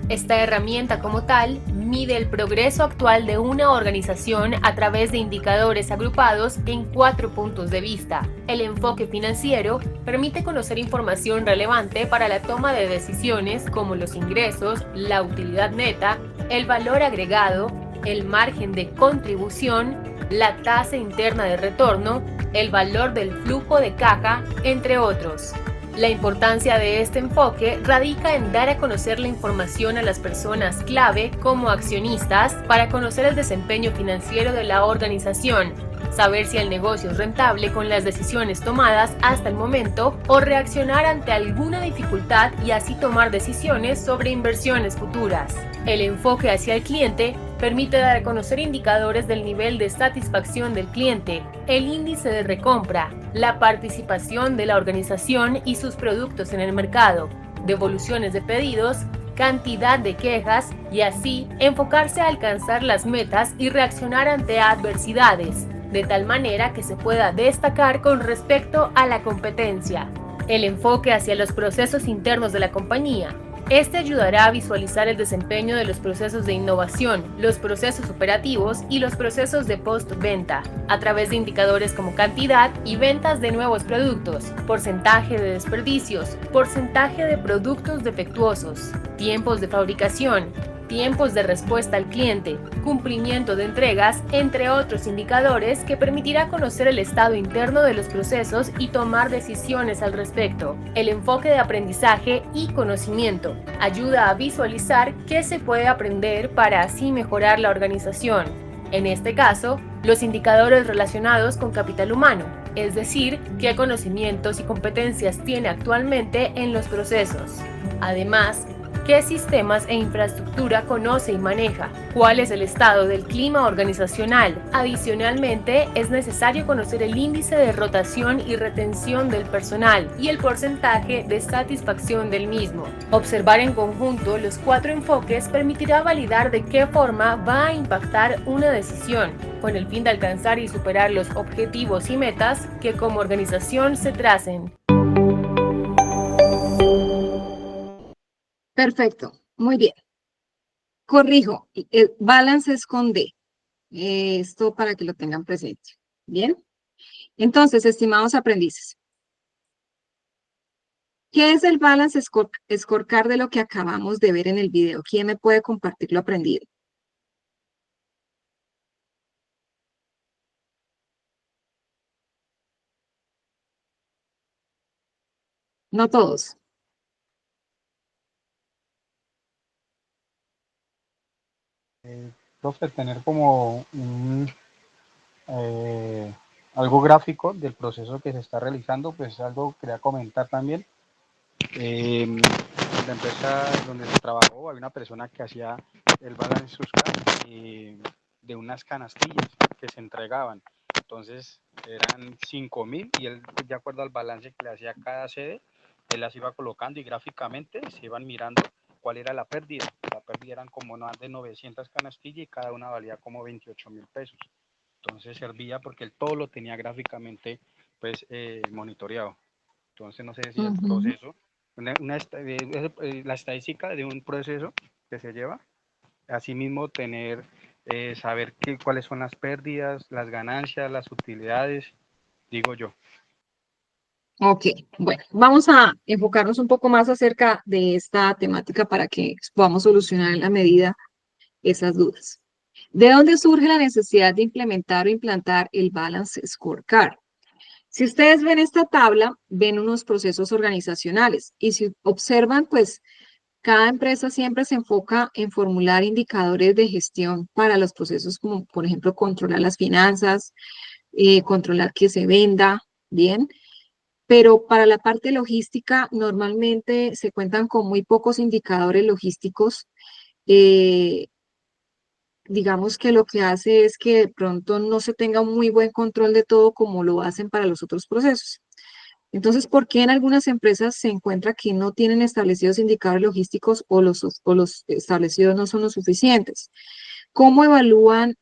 Esta herramienta como tal mide el progreso actual de una organización a través de indicadores agrupados en 4 puntos de vista. El enfoque financiero permite conocer información relevante para la toma de decisiones como los ingresos, la utilidad neta, el valor agregado, el margen de contribución, la tasa interna de retorno, el valor del flujo de caja, entre otros. La importancia de este enfoque radica en dar a conocer la información a las personas clave como accionistas para conocer el desempeño financiero de la organización, saber si el negocio es rentable con las decisiones tomadas hasta el momento o reaccionar ante alguna dificultad y así tomar decisiones sobre inversiones futuras. El enfoque hacia el cliente permite dar a conocer indicadores del nivel de satisfacción del cliente, el índice de recompra, la participación de la organización y sus productos en el mercado, devoluciones de pedidos, cantidad de quejas y así enfocarse a alcanzar las metas y reaccionar ante adversidades, de tal manera que se pueda destacar con respecto a la competencia. El enfoque hacia los procesos internos de la compañía. Este ayudará a visualizar el desempeño de los procesos de innovación, los procesos operativos y los procesos de postventa, a través de indicadores como cantidad y ventas de nuevos productos, porcentaje de desperdicios, porcentaje de productos defectuosos, tiempos de fabricación, tiempos de respuesta al cliente, cumplimiento de entregas, entre otros indicadores que permitirá conocer el estado interno de los procesos y tomar decisiones al respecto. El enfoque de aprendizaje y conocimiento ayuda a visualizar qué se puede aprender para así mejorar la organización. En este caso, los indicadores relacionados con capital humano, es decir, qué conocimientos y competencias tiene actualmente en los procesos. Además, ¿qué sistemas e infraestructura conoce y maneja? ¿Cuál es el estado del clima organizacional? Adicionalmente, es necesario conocer el índice de rotación y retención del personal y el porcentaje de satisfacción del mismo. Observar en conjunto los 4 enfoques permitirá validar de qué forma va a impactar una decisión, con el fin de alcanzar y superar los objetivos y metas que como organización se tracen. Perfecto, muy bien. Corrijo, el balance es con D. Esto para que lo tengan presente. Bien. Entonces, estimados aprendices, ¿qué es el balance scorecard de lo que acabamos de ver en el video? ¿Quién me puede compartir lo aprendido? No todos. Profe, tener como algo gráfico del proceso que se está realizando, pues algo que quería comentar también. La empresa donde se trabajó, había una persona que hacía el balance de unas canastillas que se entregaban. Entonces eran 5.000 y él, de acuerdo al balance que le hacía cada sede, él las iba colocando y gráficamente se iban mirando cuál era la pérdida. La pérdida eran como más de 900 canastillas y cada una valía como 28.000 pesos. Entonces servía porque él todo lo tenía gráficamente pues monitoreado. Entonces no sé si el proceso, la estadística de un proceso que se lleva, asimismo tener, saber cuáles son las pérdidas, las ganancias, las utilidades, digo yo. Ok, bueno, vamos a enfocarnos un poco más acerca de esta temática para que podamos solucionar en la medida esas dudas. ¿De dónde surge la necesidad de implementar o implantar el Balance Scorecard? Si ustedes ven esta tabla, ven unos procesos organizacionales y si observan, pues cada empresa siempre se enfoca en formular indicadores de gestión para los procesos como, por ejemplo, controlar las finanzas, controlar que se venda, ¿bien? Pero para la parte logística normalmente se cuentan con muy pocos indicadores logísticos. Digamos que lo que hace es que de pronto no se tenga un muy buen control de todo como lo hacen para los otros procesos. Entonces, ¿por qué en algunas empresas se encuentra que no tienen establecidos indicadores logísticos o los establecidos no son los suficientes? ¿Cómo evalúan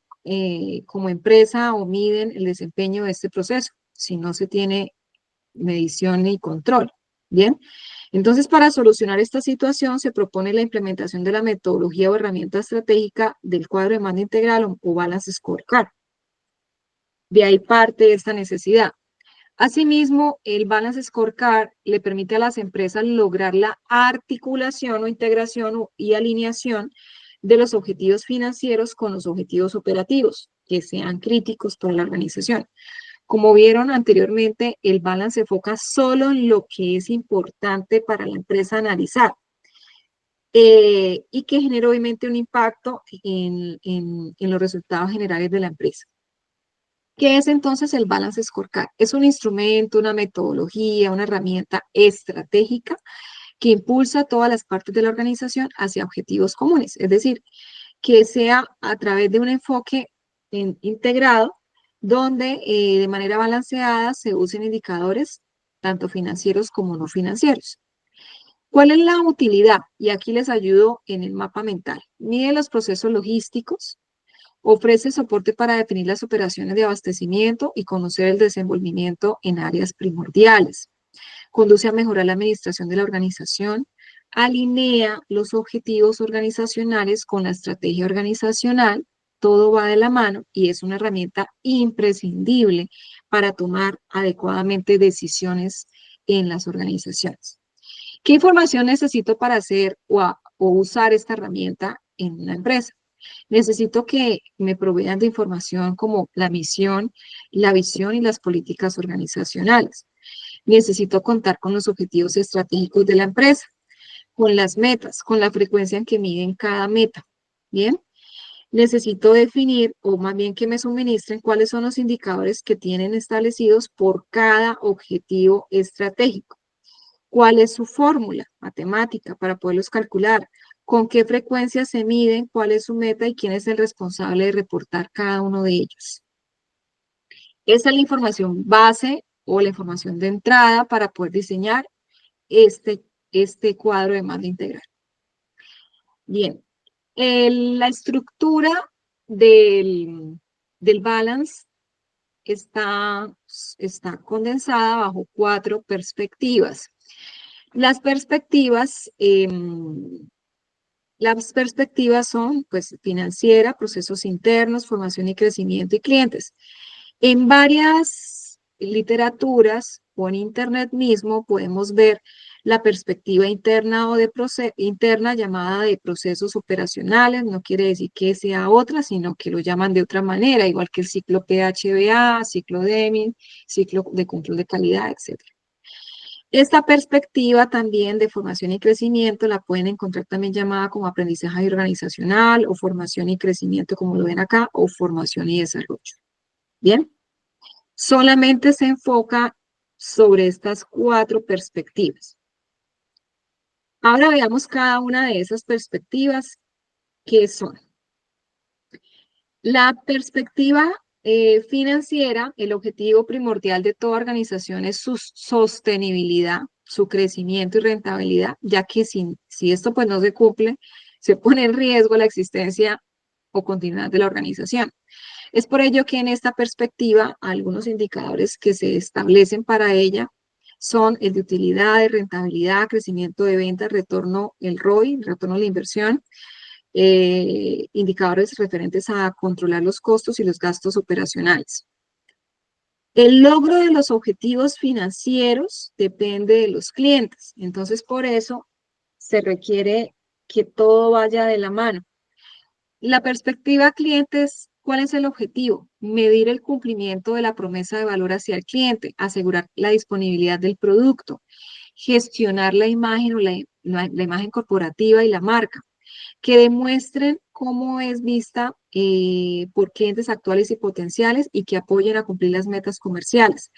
como empresa o miden el desempeño de este proceso si no se tiene medición y control? Bien, entonces para solucionar esta situación se propone la implementación de la metodología o herramienta estratégica del cuadro de mando integral o Balance Scorecard. De ahí parte esta necesidad. Asimismo, el Balance Scorecard le permite a las empresas lograr la articulación o integración y alineación de los objetivos financieros con los objetivos operativos que sean críticos para la organización. Como vieron anteriormente, el balance se enfoca solo en lo que es importante para la empresa analizar y que genera obviamente un impacto en los resultados generales de la empresa. ¿Qué es entonces el Balance Scorecard? Es un instrumento, una metodología, una herramienta estratégica que impulsa a todas las partes de la organización hacia objetivos comunes, es decir, que sea a través de un enfoque integrado donde de manera balanceada se usen indicadores tanto financieros como no financieros. ¿Cuál es la utilidad? Y aquí les ayudo en el mapa mental. Mide los procesos logísticos, ofrece soporte para definir las operaciones de abastecimiento y conocer el desenvolvimiento en áreas primordiales. Conduce a mejorar la administración de la organización, alinea los objetivos organizacionales con la estrategia organizacional, todo va de la mano y es una herramienta imprescindible para tomar adecuadamente decisiones en las organizaciones. ¿Qué información necesito para hacer o usar esta herramienta en una empresa? Necesito que me provean de información como la misión, la visión y las políticas organizacionales. Necesito contar con los objetivos estratégicos de la empresa, con las metas, con la frecuencia en que miden cada meta. Bien, necesito definir o más bien que me suministren cuáles son los indicadores que tienen establecidos por cada objetivo estratégico. ¿Cuál es su fórmula matemática para poderlos calcular? ¿Con qué frecuencia se miden? ¿Cuál es su meta? ¿Y quién es el responsable de reportar cada uno de ellos? Esa es la información base o la información de entrada para poder diseñar este cuadro de mando integral. Bien, la estructura del balance está condensada bajo 4 perspectivas. Las perspectivas son, pues, financiera, procesos internos, formación y crecimiento y clientes. En varias literaturas o en internet mismo podemos ver la perspectiva interna o interna llamada de procesos operacionales. No quiere decir que sea otra, sino que lo llaman de otra manera, igual que el ciclo PHBA, ciclo Deming, ciclo de control de calidad, etc. Esta perspectiva también de formación y crecimiento la pueden encontrar también llamada como aprendizaje organizacional o formación y crecimiento, como lo ven acá, o formación y desarrollo. Bien, solamente se enfoca sobre estas 4 perspectivas. Ahora veamos cada una de esas perspectivas, ¿qué son? La perspectiva financiera, el objetivo primordial de toda organización es su sostenibilidad, su crecimiento y rentabilidad, ya que si esto pues no se cumple, se pone en riesgo la existencia o continuidad de la organización. Es por ello que en esta perspectiva, algunos indicadores que se establecen para ella son el de utilidad, de rentabilidad, crecimiento de ventas, retorno, el ROI, el retorno a la inversión, indicadores referentes a controlar los costos y los gastos operacionales. El logro de los objetivos financieros depende de los clientes, entonces por eso se requiere que todo vaya de la mano. La perspectiva clientes, ¿cuál es el objetivo? Medir el cumplimiento de la promesa de valor hacia el cliente, asegurar la disponibilidad del producto, gestionar la imagen o la imagen corporativa y la marca, que demuestren cómo es vista por clientes actuales y potenciales y que apoyen a cumplir las metas comerciales.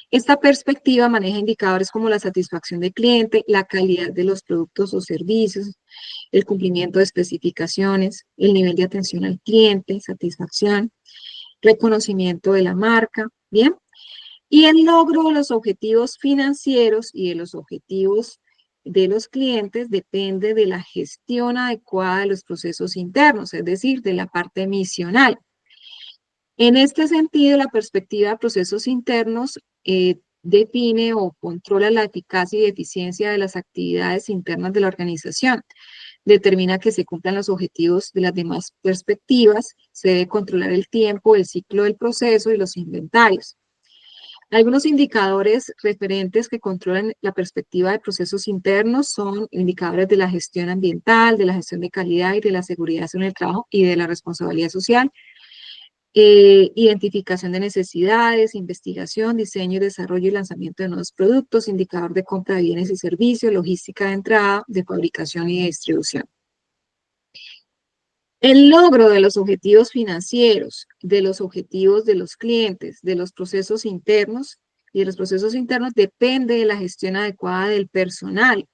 Esta perspectiva maneja indicadores como la satisfacción del cliente, la calidad de los productos o servicios, el cumplimiento de especificaciones, el nivel de atención al cliente, satisfacción, reconocimiento de la marca, ¿bien? Y el logro de los objetivos financieros y de los objetivos de los clientes depende de la gestión adecuada de los procesos internos, es decir, de la parte misional. En este sentido, la perspectiva de procesos internos define o controla la eficacia y eficiencia de las actividades internas de la organización. Determina que se cumplan los objetivos de las demás perspectivas, se debe controlar el tiempo, el ciclo del proceso y los inventarios. Algunos indicadores referentes que controlan la perspectiva de procesos internos son indicadores de la gestión ambiental, de la gestión de calidad y de la seguridad en el trabajo y de la responsabilidad social. identificación de necesidades, investigación, diseño y desarrollo y lanzamiento de nuevos productos, indicador de compra de bienes y servicios, logística de entrada, de fabricación y de distribución. El logro de los objetivos financieros, de los objetivos de los clientes, de los procesos internos y de los procesos internos depende de la gestión adecuada del personal,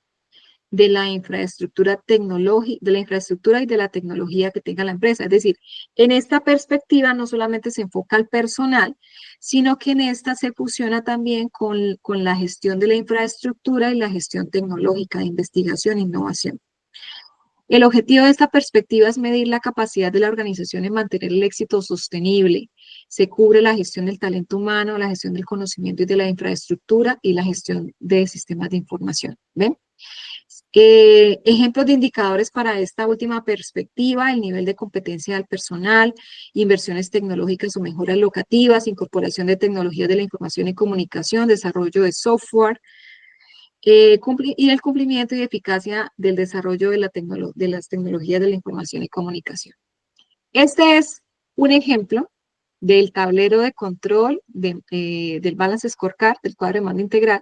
de la infraestructura tecnológica, de la infraestructura y de la tecnología que tenga la empresa. Es decir, en esta perspectiva no solamente se enfoca al personal, sino que en esta se fusiona también con la gestión de la infraestructura y la gestión tecnológica de investigación e innovación. El objetivo de esta perspectiva es medir la capacidad de la organización en mantener el éxito sostenible. Se cubre la gestión del talento humano, la gestión del conocimiento y de la infraestructura y la gestión de sistemas de información. ¿Ven? Ejemplos de indicadores para esta última perspectiva: el nivel de competencia del personal, inversiones tecnológicas o mejoras locativas, incorporación de tecnologías de la información y comunicación, desarrollo de software, y el cumplimiento y eficacia del desarrollo de las tecnologías de la información y comunicación. Este es un ejemplo del tablero de control del Balance Scorecard, del cuadro de mando integral,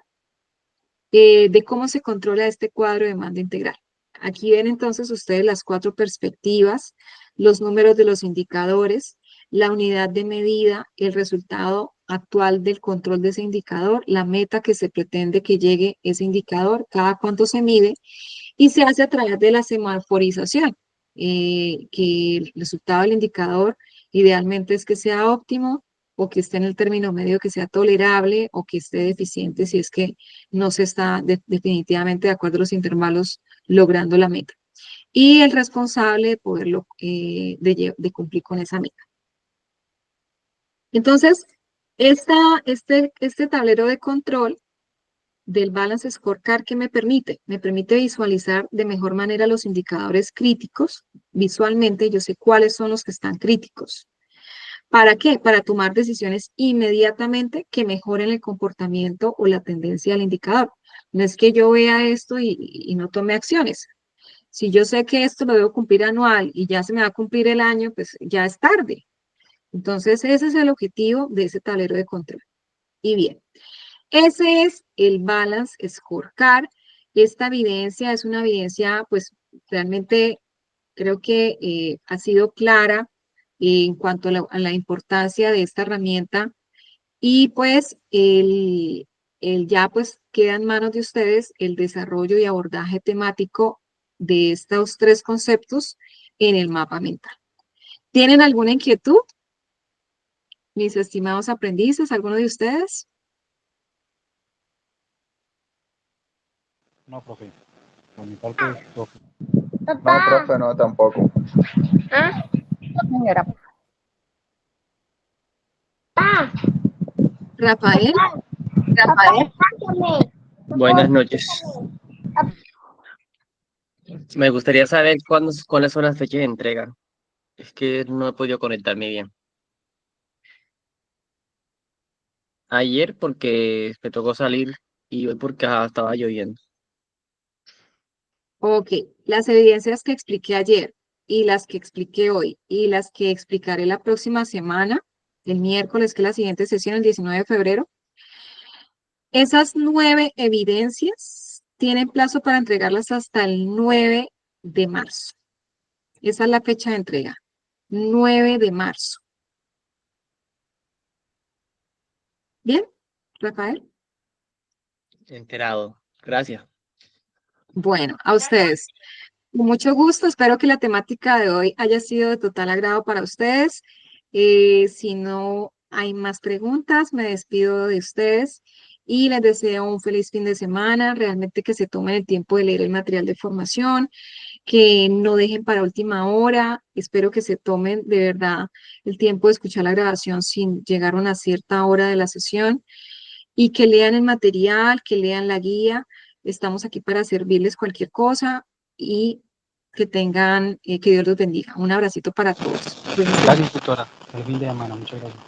de cómo se controla este cuadro de mando integral. Aquí ven entonces ustedes las 4 perspectivas, los números de los indicadores, la unidad de medida, el resultado actual del control de ese indicador, la meta que se pretende que llegue ese indicador, cada cuánto se mide, y se hace a través de la semaforización, que el resultado del indicador idealmente es que sea óptimo, o que esté en el término medio, que sea tolerable, o que esté deficiente si es que no se está definitivamente de acuerdo a los intervalos logrando la meta. Y el responsable de poderlo, de cumplir con esa meta. Entonces, este tablero de control del Balance Scorecard, ¿qué me permite? Me permite visualizar de mejor manera los indicadores críticos. Visualmente yo sé cuáles son los que están críticos. ¿Para qué? Para tomar decisiones inmediatamente que mejoren el comportamiento o la tendencia del indicador. No es que yo vea esto y no tome acciones. Si yo sé que esto lo debo cumplir anual y ya se me va a cumplir el año, pues ya es tarde. Entonces, ese es el objetivo de ese tablero de control. Y bien, ese es el Balance Scorecard. Esta evidencia es una evidencia, pues, realmente creo que ha sido clara en cuanto a la importancia de esta herramienta, y pues ya pues queda en manos de ustedes el desarrollo y abordaje temático de estos 3 conceptos en el mapa mental. ¿Tienen alguna inquietud, mis estimados aprendices, alguno de ustedes? No, profe. Por mi parte, profe. No, profe, no, tampoco. Señora. Rafael. Buenas noches. Me gustaría saber cuáles son las fechas de entrega. Es que no he podido conectarme bien. Ayer porque me tocó salir y hoy porque estaba lloviendo. Ok, las evidencias que expliqué ayer y las que expliqué hoy y las que explicaré la próxima semana, el miércoles, que es la siguiente sesión, el 19 de febrero, esas 9 evidencias tienen plazo para entregarlas hasta el 9 de marzo. Esa es la fecha de entrega, 9 de marzo. ¿Bien, Rafael? Enterado. Gracias. Bueno, a ustedes. Con mucho gusto, espero que la temática de hoy haya sido de total agrado para ustedes. Si no hay más preguntas, me despido de ustedes y les deseo un feliz fin de semana. Realmente que se tomen el tiempo de leer el material de formación, que no dejen para última hora. Espero que se tomen de verdad el tiempo de escuchar la grabación sin llegar a una cierta hora de la sesión, y que lean el material, que lean la guía. Estamos aquí para servirles cualquier cosa, y que tengan, que Dios los bendiga. Un abracito para todos. Gracias, tutora. Feliz fin de semana. Muchas gracias.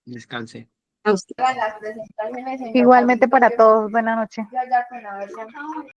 Descanse. A usted. Igualmente para todos. Buenas noches.